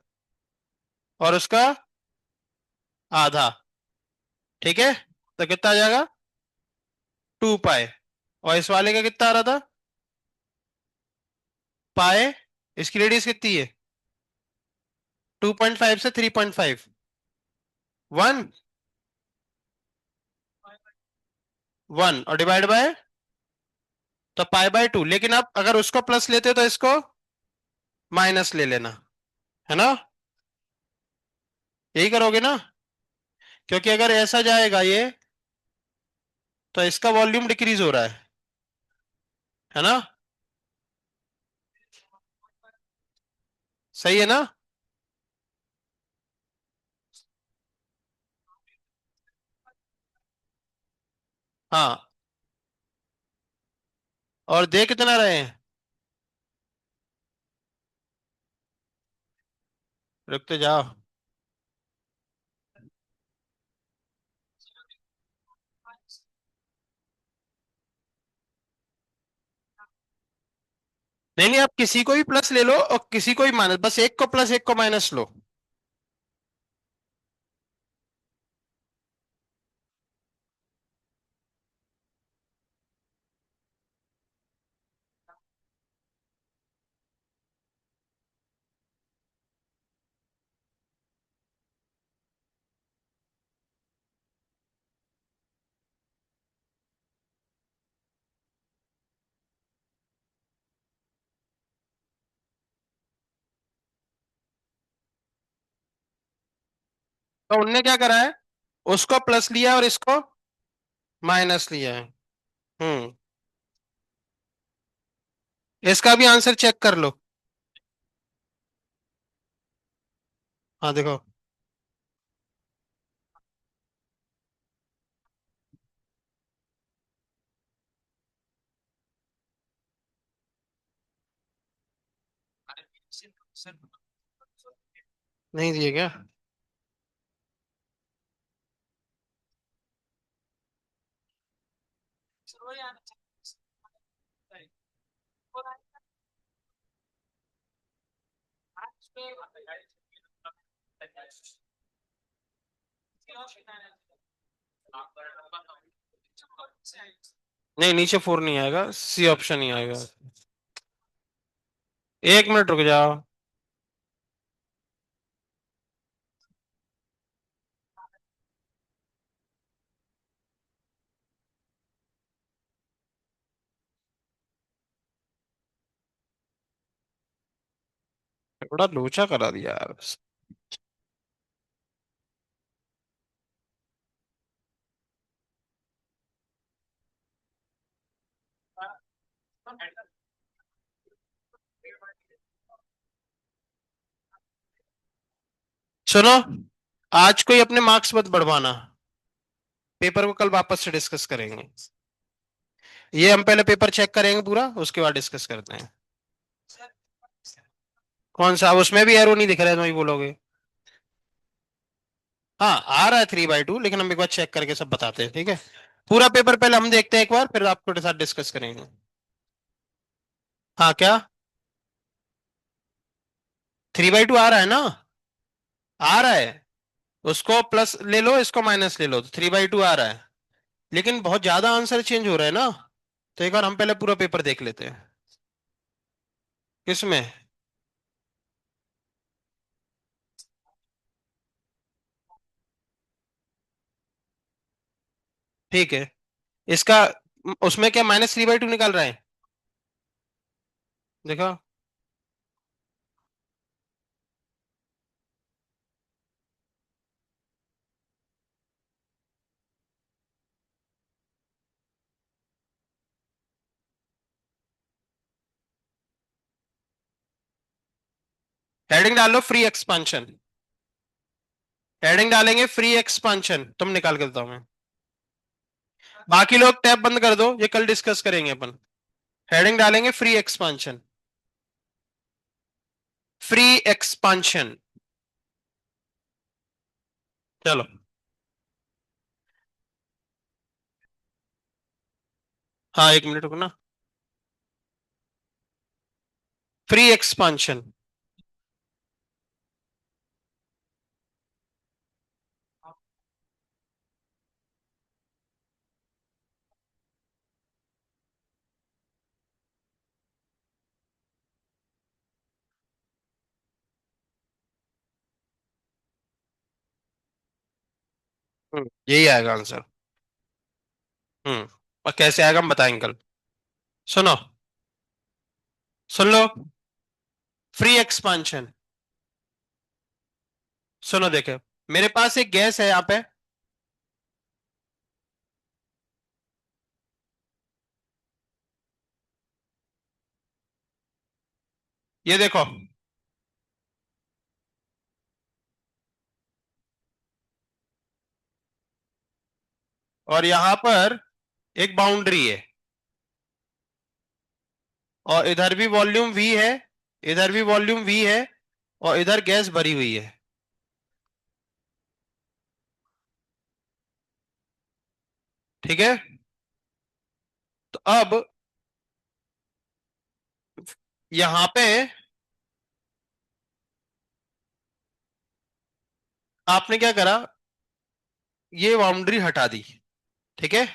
और उसका आधा, ठीक है तो कितना आ जाएगा, 2 पाए। और इस वाले का कितना आ रहा था, पाए, इसकी रेडियस कितनी है, 2.5 से 3.5, 1, 1 और डिवाइड बाय, तो पाई/2। लेकिन आप अगर उसको प्लस लेते तो इसको माइनस ले लेना, है ना, यही करोगे ना, क्योंकि अगर ऐसा जाएगा ये, तो इसका वॉल्यूम डिक्रीज हो रहा है ना, सही है ना। हाँ, और दे कितना रहे हैं, रुकते जाओ। नहीं नहीं, आप किसी को भी प्लस ले लो और किसी को भी माइनस, बस एक को प्लस एक को माइनस लो। तो उनने क्या करा है, उसको प्लस लिया और इसको माइनस लिया है। हम्म, इसका भी आंसर चेक कर लो। हाँ देखो, नहीं दिए क्या, नहीं नीचे 4 नहीं आएगा, सी ऑप्शन ही आएगा। 1 मिनट रुक जाओ। बड़ा लोचा करा दिया यार। सुनो, आज कोई अपने मार्क्स मत बढ़वाना, पेपर को कल वापस से डिस्कस करेंगे। ये हम पहले पेपर चेक करेंगे पूरा, उसके बाद डिस्कस करते हैं। कौन सा, अब उसमें भी एरो नहीं दिख रहा है, तुम ही बोलोगे। हाँ आ रहा है 3/2, लेकिन हम एक बार चेक करके सब बताते हैं, ठीक है। पूरा पेपर पहले हम देखते हैं एक बार, फिर आपके साथ डिस्कस करेंगे। हाँ क्या, 3/2 आ रहा है ना, आ रहा है, उसको प्लस ले लो इसको माइनस ले लो तो 3/2 आ रहा है। लेकिन बहुत ज्यादा आंसर चेंज हो रहा है ना, तो एक बार हम पहले पूरा पेपर देख लेते हैं। किसमें, ठीक है। इसका उसमें क्या -3/2 निकाल रहा है? देखो। हेडिंग डालो फ्री एक्सपांशन। हेडिंग डालेंगे फ्री एक्सपांशन, तुम निकाल के बताओ मैं। बाकी लोग टैब बंद कर दो, ये कल डिस्कस करेंगे अपन। हेडिंग डालेंगे फ्री एक्सपांशन। Free expansion. चलो। हाँ, 1 मिनट रुकना। Free expansion. यही आएगा आंसर। और कैसे आएगा हम बताएंगे कल। सुनो, सुन लो। Free expansion. सुनो देखे, मेरे पास एक गैस है यहाँ पे। ये देखो। और यहाँ पर एक बाउंड्री है, और इधर भी वॉल्यूम वी है, इधर भी वॉल्यूम वी है, और इधर गैस भरी हुई है। ठीक है। तो अब यहाँ पे आपने क्या करा, ये बाउंड्री हटा दी। ठीक है।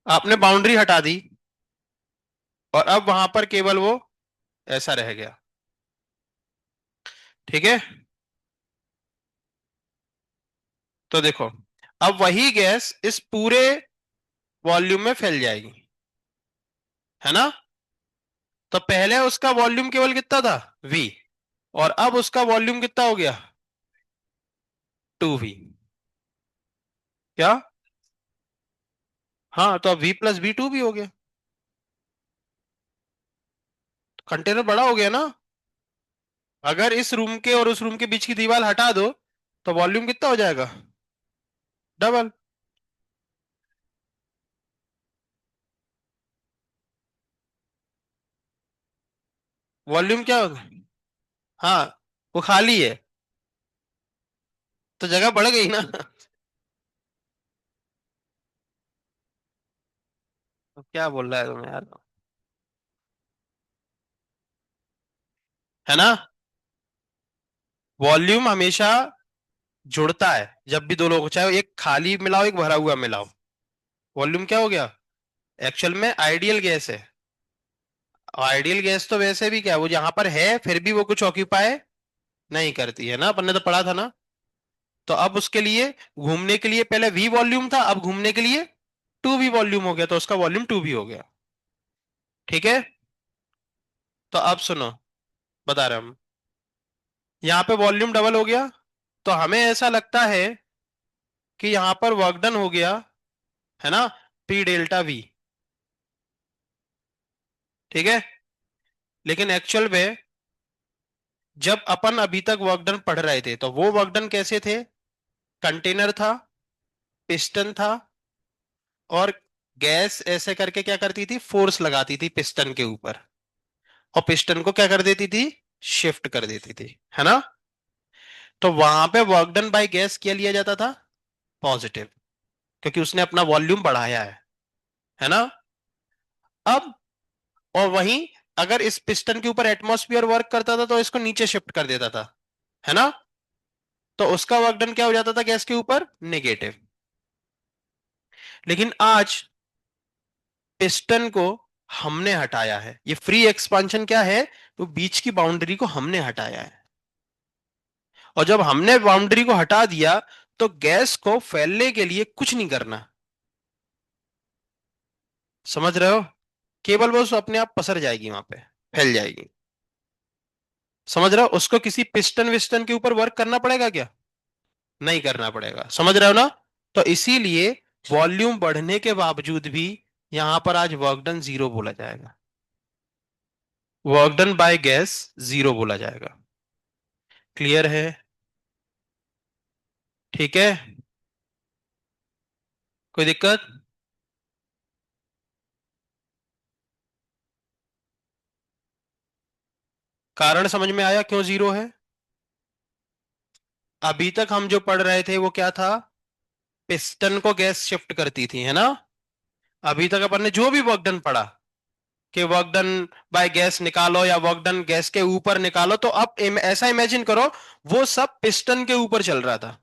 आपने बाउंड्री हटा दी, और अब वहां पर केवल वो ऐसा रह गया। ठीक है। तो देखो, अब वही गैस इस पूरे वॉल्यूम में फैल जाएगी, है ना? तो पहले उसका वॉल्यूम केवल कितना था, वी, और अब उसका वॉल्यूम कितना हो गया, 2v। क्या? हाँ, तो अब v+v2 भी हो गया। कंटेनर बड़ा हो गया ना। अगर इस रूम के और उस रूम के बीच की दीवार हटा दो, तो वॉल्यूम कितना हो जाएगा, डबल। वॉल्यूम क्या होगा? हाँ, वो खाली है, तो जगह बढ़ गई ना। तो क्या बोल रहा है तुम यार, है ना? वॉल्यूम हमेशा जुड़ता है, जब भी दो लोग, चाहे एक खाली मिलाओ एक भरा हुआ मिलाओ, वॉल्यूम क्या हो गया। एक्चुअल में आइडियल गैस है। आइडियल गैस तो वैसे भी क्या है, वो जहां पर है फिर भी वो कुछ ऑक्यूपाई नहीं करती है ना, अपन ने तो पढ़ा था ना। तो अब उसके लिए, घूमने के लिए पहले वी वॉल्यूम था, अब घूमने के लिए 2v वॉल्यूम हो गया, तो उसका वॉल्यूम 2v हो गया। ठीक है। तो अब सुनो, बता रहे हम, यहाँ पे वॉल्यूम डबल हो गया, तो हमें ऐसा लगता है कि यहाँ पर वर्क डन हो गया, है ना, P∆V। ठीक है। लेकिन एक्चुअल में जब अपन अभी तक वर्क डन पढ़ रहे थे, तो वो वर्क डन कैसे थे, कंटेनर था, पिस्टन था, और गैस ऐसे करके क्या करती थी, फोर्स लगाती थी पिस्टन के ऊपर, और पिस्टन को क्या कर देती थी, शिफ्ट कर देती थी, है ना? तो वहां पे वर्क डन बाय गैस क्या लिया जाता था, पॉजिटिव, क्योंकि उसने अपना वॉल्यूम बढ़ाया है ना? अब, और वहीं अगर इस पिस्टन के ऊपर एटमॉस्फेयर वर्क करता था, तो इसको नीचे शिफ्ट कर देता था, है ना? तो उसका वर्क डन क्या हो जाता था गैस के ऊपर, नेगेटिव। लेकिन आज पिस्टन को हमने हटाया है। ये फ्री एक्सपांशन क्या है? तो बीच की बाउंड्री को हमने हटाया है। और जब हमने बाउंड्री को हटा दिया तो गैस को फैलने के लिए कुछ नहीं करना। समझ रहे हो? केवल वो अपने आप पसर जाएगी वहां पे, फैल जाएगी। समझ रहे हो? उसको किसी पिस्टन विस्टन के ऊपर वर्क करना पड़ेगा क्या? नहीं करना पड़ेगा। समझ रहे हो ना? तो इसीलिए वॉल्यूम बढ़ने के बावजूद भी यहां पर आज वर्क डन जीरो बोला जाएगा। Work done by gas zero बोला जाएगा। क्लियर है? ठीक है। कोई दिक्कत? कारण समझ में आया क्यों जीरो है? अभी तक हम जो पढ़ रहे थे वो क्या था? पिस्टन को गैस शिफ्ट करती थी, है ना? अभी तक अपन ने जो भी वर्क डन पढ़ा कि वर्क डन बाय गैस निकालो या वर्क डन गैस के ऊपर निकालो, तो अब ऐसा इमेजिन करो वो सब पिस्टन के ऊपर चल रहा था।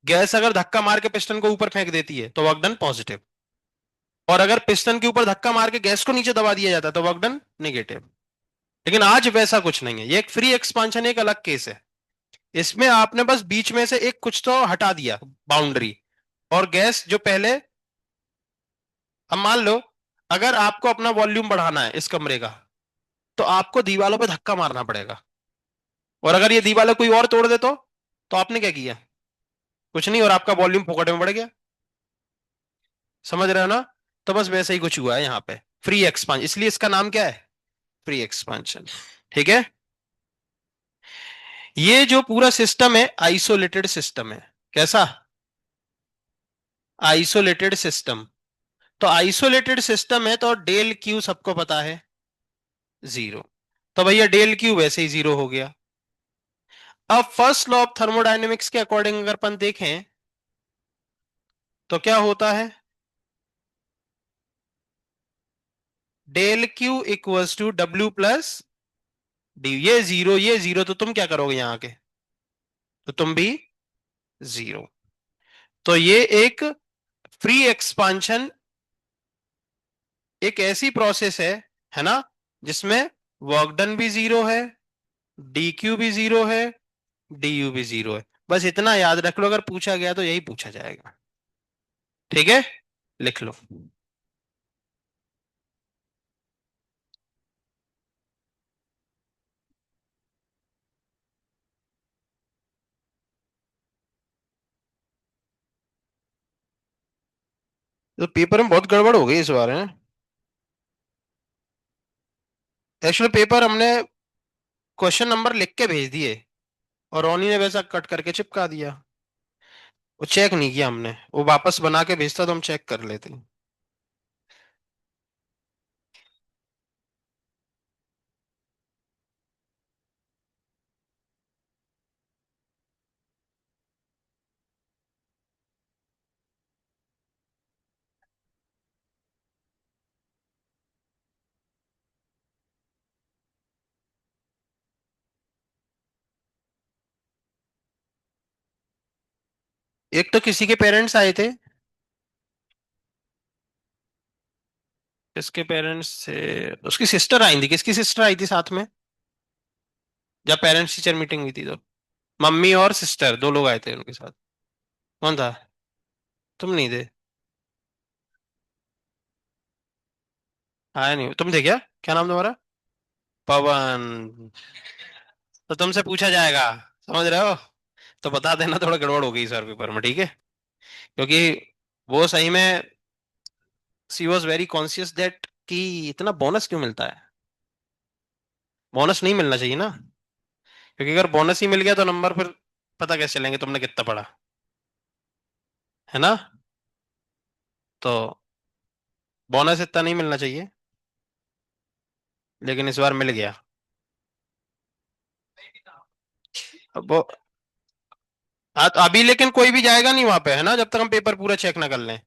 गैस अगर धक्का मार के पिस्टन को ऊपर फेंक देती है तो वर्क डन पॉजिटिव। और अगर पिस्टन के ऊपर धक्का मार के गैस को नीचे दबा दिया जाता है तो वर्क डन नेगेटिव। लेकिन आज वैसा कुछ नहीं है। ये एक फ्री एक्सपांशन एक अलग केस है। इसमें आपने बस बीच में से एक कुछ तो हटा दिया, बाउंड्री। और गैस जो पहले, अब मान लो अगर आपको अपना वॉल्यूम बढ़ाना है इस कमरे का, तो आपको दीवालों पे धक्का मारना पड़ेगा। और अगर ये दीवालें कोई और तोड़ दे तो आपने क्या किया? कुछ नहीं, और आपका वॉल्यूम फोकट में बढ़ गया। समझ रहे हो ना? तो बस वैसे ही कुछ हुआ है यहाँ पे, फ्री एक्सपांशन, इसलिए इसका नाम क्या है? Free expansion. ठीक है। ये जो पूरा सिस्टम है आइसोलेटेड सिस्टम है। कैसा? Isolated system. तो आइसोलेटेड सिस्टम है तो डेल क्यू सबको पता है, जीरो। तो भैया डेल क्यू वैसे ही जीरो हो गया। अब फर्स्ट लॉ ऑफ थर्मोडायनेमिक्स के अकॉर्डिंग अगर अपन देखें तो क्या होता है? Del Q equals to W plus D. ये जीरो तो तुम क्या करोगे यहां के? तो तुम भी जीरो। तो ये एक फ्री एक्सपांशन एक ऐसी प्रोसेस है ना, जिसमें वर्क डन भी जीरो है, डी क्यू भी जीरो है, डी यू भी जीरो है। बस इतना याद रख लो, अगर पूछा गया तो यही पूछा जाएगा। ठीक है, लिख लो। तो पेपर में बहुत गड़बड़ हो गई इस बार है। एक्चुअली पेपर हमने क्वेश्चन नंबर लिख के भेज दिए और रोनी ने वैसा कट करके चिपका दिया। वो चेक नहीं किया हमने, वो वापस बना के भेजता तो हम चेक कर लेते। एक तो किसी के पेरेंट्स आए थे। किसके पेरेंट्स थे? उसकी सिस्टर आई थी। किसकी सिस्टर आई थी साथ में? जब पेरेंट्स टीचर मीटिंग हुई थी तो मम्मी और सिस्टर दो लोग आए थे उनके साथ। कौन था? तुम नहीं थे? आया नहीं तुम थे क्या? क्या नाम तुम्हारा? पवन। तो तुमसे पूछा जाएगा, समझ रहे हो? तो बता देना थोड़ा गड़बड़ हो गई सर पेपर में, ठीक है? क्योंकि वो सही में सी वॉज वेरी कॉन्शियस दैट कि इतना बोनस क्यों मिलता है। बोनस नहीं मिलना चाहिए ना, क्योंकि अगर बोनस ही मिल गया तो नंबर फिर पता कैसे चलेंगे तुमने कितना पढ़ा, है ना? तो बोनस इतना नहीं मिलना चाहिए, लेकिन इस बार मिल गया। अब वो, हाँ तो अभी लेकिन कोई भी जाएगा नहीं वहां पे, है ना, जब तक हम पेपर पूरा चेक ना कर लें।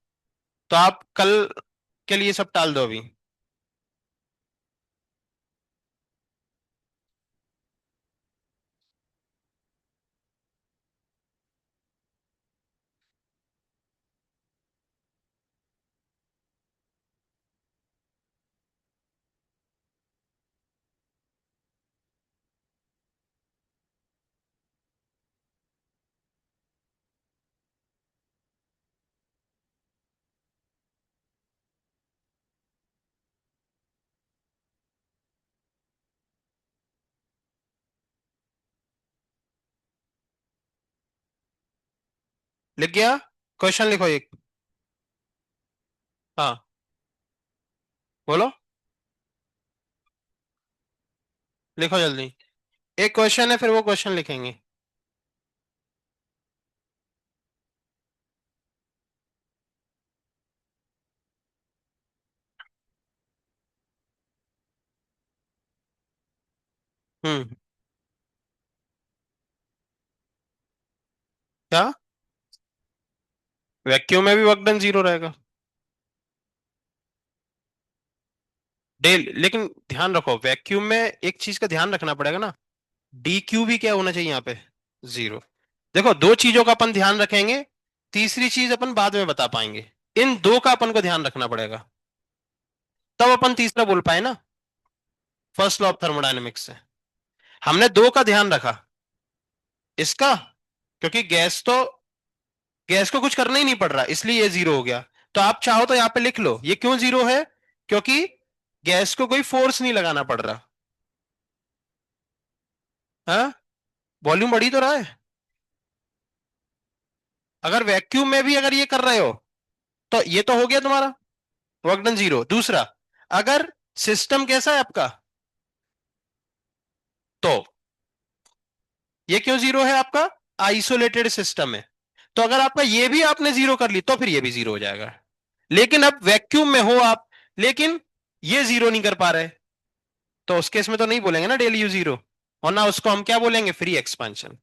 तो आप कल के लिए सब टाल दो अभी। लिख गया? क्वेश्चन लिखो एक। हाँ, बोलो, लिखो जल्दी। एक क्वेश्चन है, फिर वो क्वेश्चन लिखेंगे। हम्म। क्या? वैक्यूम में भी वर्क डन जीरो रहेगा? डेल, लेकिन ध्यान रखो, वैक्यूम में एक चीज का ध्यान रखना पड़ेगा ना, डी क्यू भी क्या होना चाहिए यहाँ पे? जीरो। देखो, दो चीजों का अपन ध्यान रखेंगे, तीसरी चीज अपन बाद में बता पाएंगे। इन दो का अपन को ध्यान रखना पड़ेगा, तब अपन तीसरा बोल पाए ना, फर्स्ट लॉ ऑफ थर्मोडायनेमिक्स से। हमने दो का ध्यान रखा, इसका, क्योंकि गैस को कुछ करना ही नहीं पड़ रहा, इसलिए ये जीरो हो गया। तो आप चाहो तो यहां पे लिख लो ये क्यों जीरो है, क्योंकि गैस को कोई फोर्स नहीं लगाना पड़ रहा। हाँ, वॉल्यूम बढ़ी तो रहा है। अगर वैक्यूम में भी अगर ये कर रहे हो, तो ये तो हो गया तुम्हारा वर्क डन जीरो। दूसरा, अगर सिस्टम कैसा है आपका, तो ये क्यों जीरो है आपका? आइसोलेटेड सिस्टम है। तो अगर आपका ये भी आपने जीरो कर ली, तो फिर ये भी जीरो हो जाएगा। लेकिन अब वैक्यूम में हो आप, लेकिन ये जीरो नहीं कर पा रहे, तो उस केस में तो नहीं बोलेंगे ना डेल यू जीरो, और ना उसको हम क्या बोलेंगे, फ्री एक्सपांशन।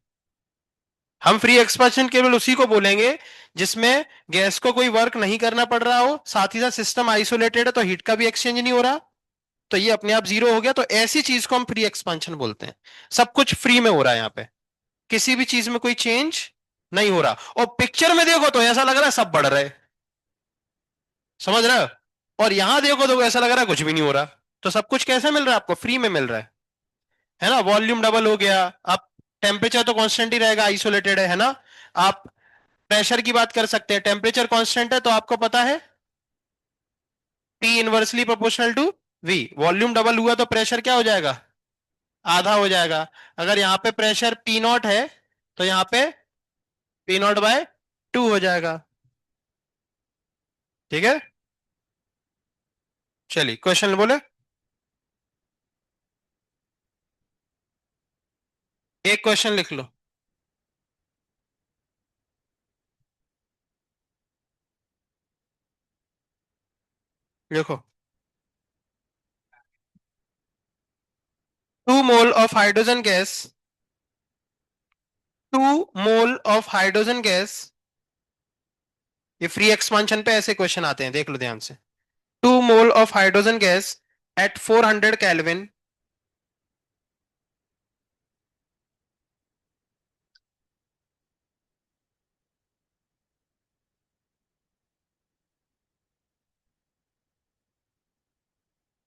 हम फ्री एक्सपांशन केवल उसी को बोलेंगे जिसमें गैस को कोई वर्क नहीं करना पड़ रहा हो, साथ ही साथ सिस्टम आइसोलेटेड है, तो हीट का भी एक्सचेंज नहीं हो रहा, तो ये अपने आप जीरो हो गया। तो ऐसी चीज को हम फ्री एक्सपांशन बोलते हैं। सब कुछ फ्री में हो रहा है यहाँ पे, किसी भी चीज में कोई चेंज नहीं हो रहा, और पिक्चर में देखो तो ऐसा लग रहा है सब बढ़ रहे हैं, समझ रहे हो? और यहां देखो तो ऐसा लग रहा है कुछ भी नहीं हो रहा। तो सब कुछ कैसे मिल रहा है आपको? फ्री में मिल रहा है ना? वॉल्यूम डबल हो गया। आप टेम्परेचर तो कांस्टेंट ही रहेगा, आइसोलेटेड है ना? आप प्रेशर की बात कर सकते हैं, टेम्परेचर कांस्टेंट है तो आपको पता है P inversely proportional to V। Volume double हुआ तो प्रेशर क्या हो जाएगा? आधा हो जाएगा। अगर यहाँ पे प्रेशर P नॉट है, तो यहाँ पे P नॉट बाय 2 हो जाएगा। ठीक है, चलिए क्वेश्चन बोले। एक क्वेश्चन लिख लो। देखो, 2 mole of hydrogen gas, 2 mole of hydrogen gas, ये फ्री एक्सपांशन पे ऐसे क्वेश्चन आते हैं, देख लो ध्यान से। 2 mole of hydrogen gas at 400 kelvin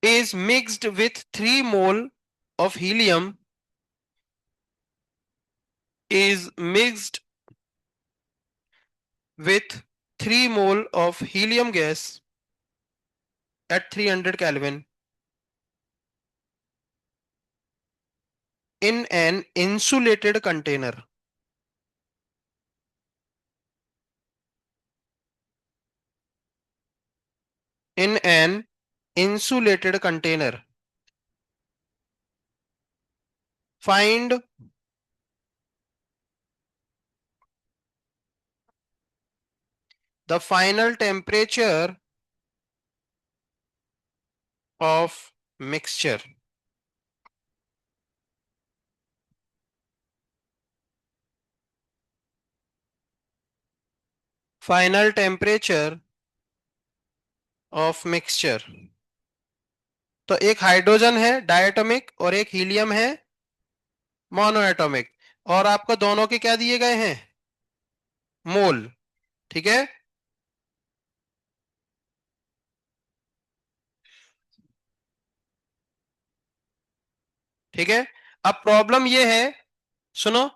is mixed with 3 mole of helium, is mixed with 3 mole of helium gas at 300 Kelvin in an insulated container. In an insulated container. Find the final temperature of mixture. Final temperature of mixture. तो एक हाइड्रोजन है डायटोमिक और एक हीलियम है मोनोएटॉमिक, और आपको दोनों के क्या दिए गए हैं? मोल। ठीक है, ठीक है। अब प्रॉब्लम यह है, सुनो,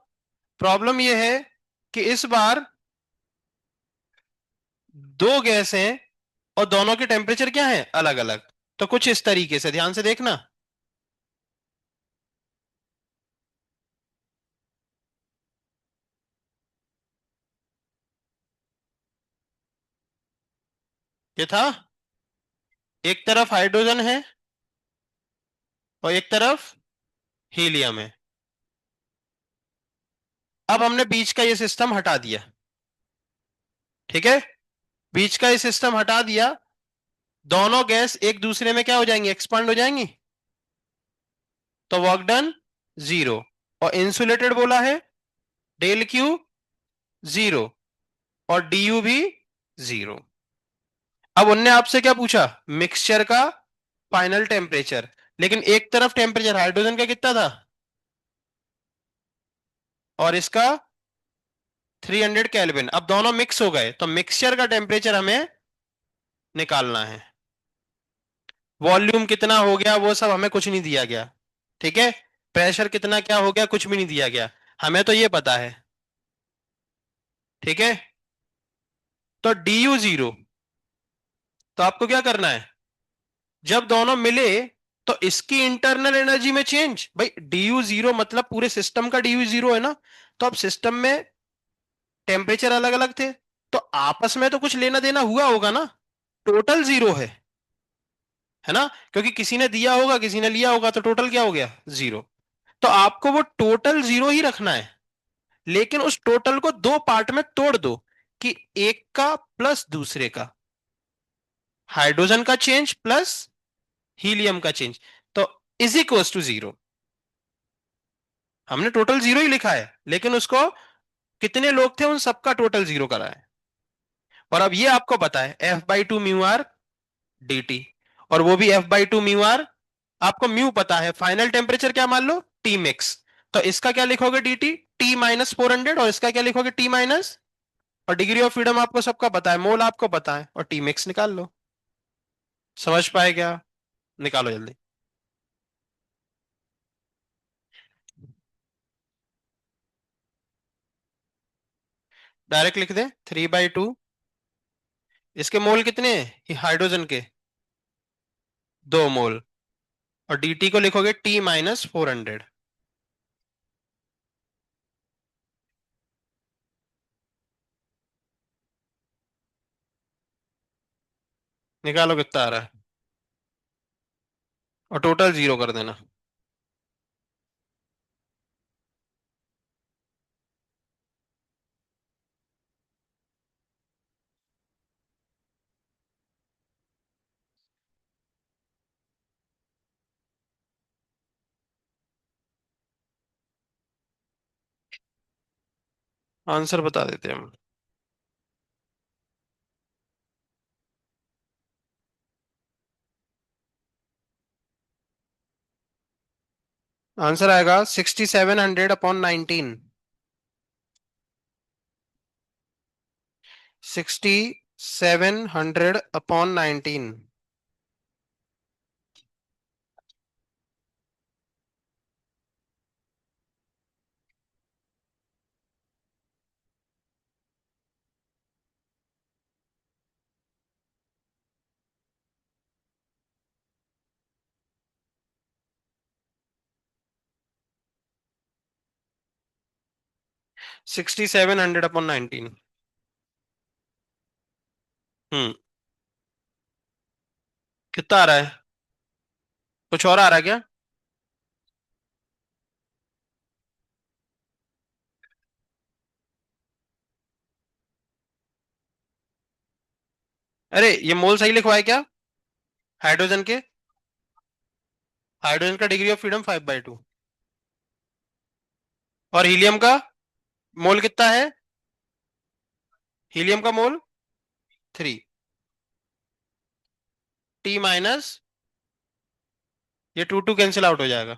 प्रॉब्लम यह है कि इस बार दो गैस हैं और दोनों के टेम्परेचर क्या है? अलग अलग। तो कुछ इस तरीके से ध्यान से देखना। ये था, एक तरफ हाइड्रोजन है और एक तरफ हीलियम है। अब हमने बीच का ये सिस्टम हटा दिया। ठीक है, बीच का ये सिस्टम हटा दिया। दोनों गैस एक दूसरे में क्या हो जाएंगी, एक्सपांड हो जाएंगी। तो वर्क डन जीरो। और इंसुलेटेड बोला है, डेल क्यू जीरो, और डी यू भी जीरो। अब उनने आपसे क्या पूछा, मिक्सचर का फाइनल टेम्परेचर। लेकिन एक तरफ टेम्परेचर हाइड्रोजन का कितना था, और इसका 300 केल्विन। अब दोनों मिक्स हो गए तो मिक्सचर का टेम्परेचर हमें निकालना है। वॉल्यूम कितना हो गया वो सब हमें कुछ नहीं दिया गया। ठीक है, प्रेशर कितना क्या हो गया कुछ भी नहीं दिया गया, हमें तो ये पता है। ठीक है, तो डी यू जीरो। तो आपको क्या करना है, जब दोनों मिले तो इसकी इंटरनल एनर्जी में चेंज, भाई डी यू जीरो मतलब पूरे सिस्टम का डी यू जीरो है ना। तो अब सिस्टम में टेम्परेचर अलग अलग थे, तो आपस में तो कुछ लेना देना हुआ होगा ना। टोटल जीरो है ना, क्योंकि किसी ने दिया होगा किसी ने लिया होगा, तो टोटल क्या हो गया, जीरो। तो आपको वो टोटल जीरो ही रखना है, लेकिन उस टोटल को दो पार्ट में तोड़ दो, कि एक का प्लस दूसरे का, हाइड्रोजन का चेंज प्लस हीलियम का चेंज, तो इज इक्वल टू जीरो। हमने टोटल जीरो ही लिखा है, लेकिन उसको कितने लोग थे उन सबका टोटल जीरो करा है। और अब ये आपको पता है F by two mu R D T, और वो भी F by two mu R. आपको म्यू पता है, फाइनल टेम्परेचर क्या मान लो, टी मिक्स। तो इसका क्या लिखोगे, डी टी टी माइनस 400, और इसका क्या लिखोगे, टी माइनस। और डिग्री ऑफ फ्रीडम आपको सबका पता है, मोल आपको पता है, और टी मिक्स निकाल लो। समझ पाए क्या, निकालो जल्दी। डायरेक्ट लिख दे, 3/2। इसके मोल कितने हैं हाइड्रोजन के, 2 मोल। और dt को लिखोगे T-400। निकालो कितना आ रहा है, और टोटल जीरो कर देना। आंसर बता देते हैं हम। आंसर आएगा 6700/19। 6700/19। 6700/19। हम्म। कितना आ रहा है, कुछ और आ रहा है क्या। अरे ये मोल सही लिखवाए क्या, हाइड्रोजन के। हाइड्रोजन का डिग्री ऑफ फ्रीडम 5/2। और हीलियम का मोल कितना है, हीलियम का मोल 3। टी माइनस, ये टू टू कैंसिल आउट हो जाएगा।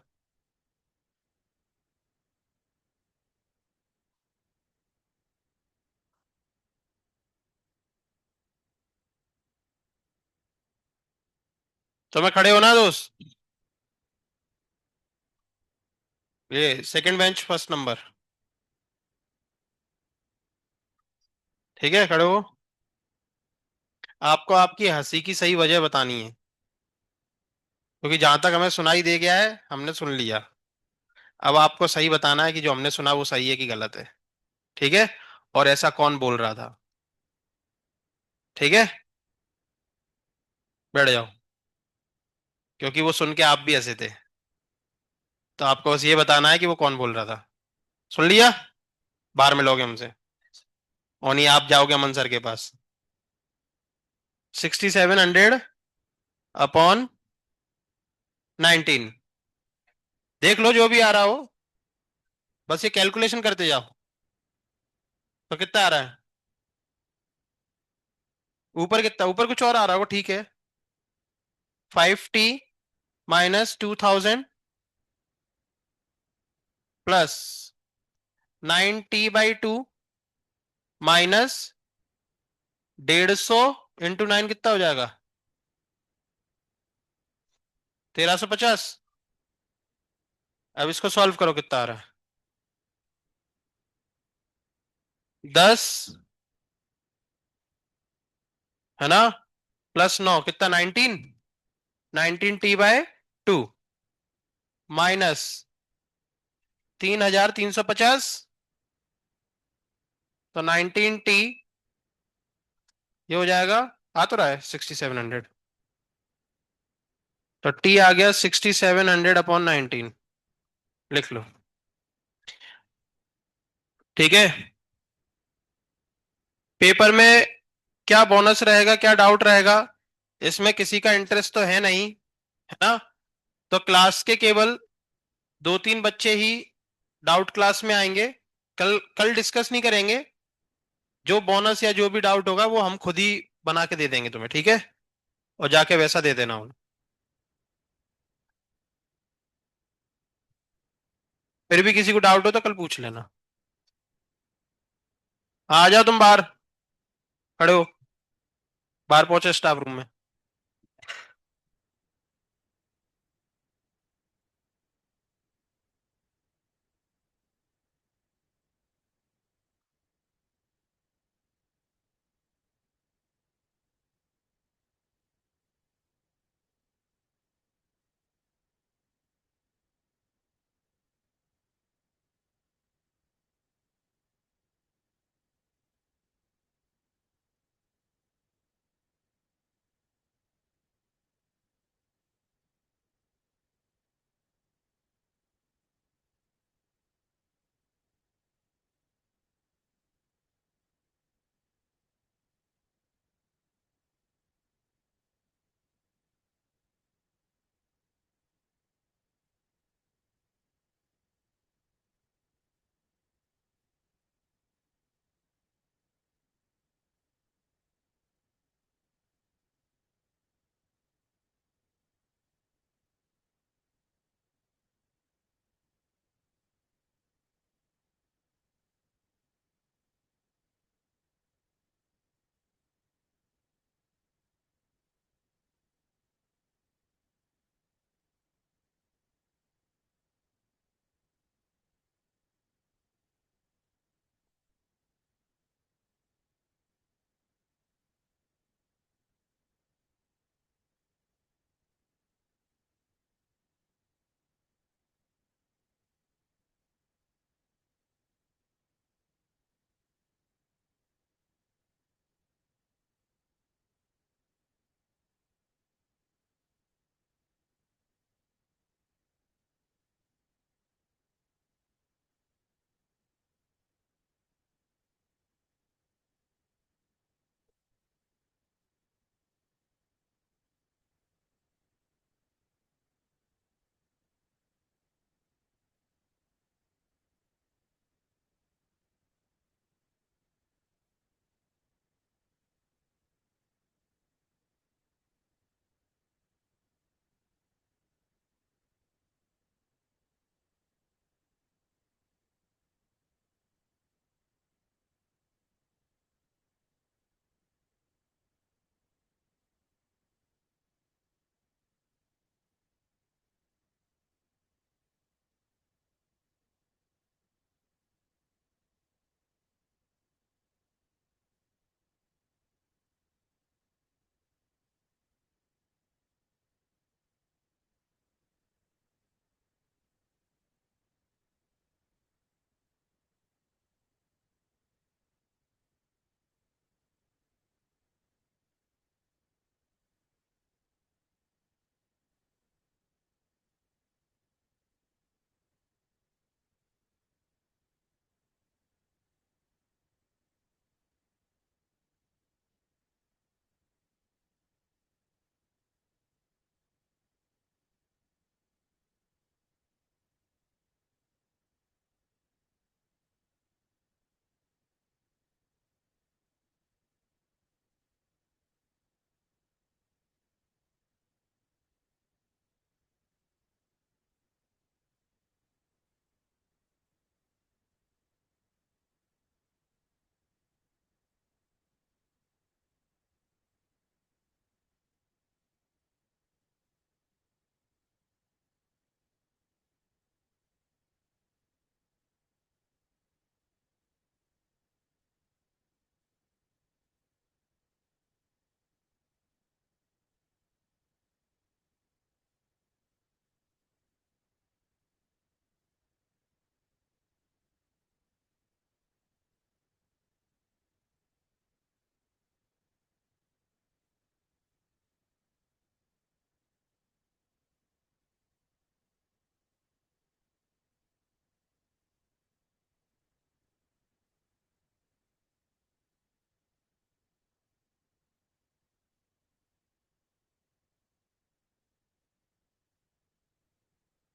तो मैं खड़े होना दोस्त, ये सेकंड बेंच फर्स्ट नंबर। ठीक है, खड़े हो। आपको आपकी हंसी की सही वजह बतानी है, क्योंकि जहां तक हमें सुनाई दे गया है हमने सुन लिया। अब आपको सही बताना है कि जो हमने सुना वो सही है कि गलत है। ठीक है, और ऐसा कौन बोल रहा था। ठीक है, बैठ जाओ। क्योंकि वो सुन के आप भी हंसे थे। तो आपको बस ये बताना है कि वो कौन बोल रहा था। सुन लिया। बाहर मिलोगे हमसे। और नहीं, आप जाओगे अमन सर के पास। 6700 अपॉन 19। देख लो जो भी आ रहा हो। बस ये कैलकुलेशन करते जाओ। तो कितना आ रहा है? ऊपर कितना? ऊपर कुछ और आ रहा होगा, ठीक है। 5t - 2000 प्लस 9t/2 माइनस 150 × 9 कितना हो जाएगा? 1350। अब इसको सॉल्व करो, कितना आ रहा है? 10 है ना, +9 कितना? 19। 19t/2 minus 3350। तो 19t, ये हो जाएगा। आ तो रहा है 6700। तो t आ गया 6700/19। लिख लो। ठीक है। पेपर में क्या बोनस रहेगा, क्या डाउट रहेगा? इसमें किसी का इंटरेस्ट तो है नहीं, है ना? तो क्लास के केवल 2-3 बच्चे ही डाउट क्लास में आएंगे। कल कल डिस्कस नहीं करेंगे। जो बोनस या जो भी डाउट होगा वो हम खुद ही बना के दे देंगे तुम्हें, ठीक है? और जाके वैसा दे देना उन्हें। फिर भी किसी को डाउट हो तो कल पूछ लेना। आ जाओ तुम बाहर। खड़े हो। बाहर पहुंचे स्टाफ रूम में।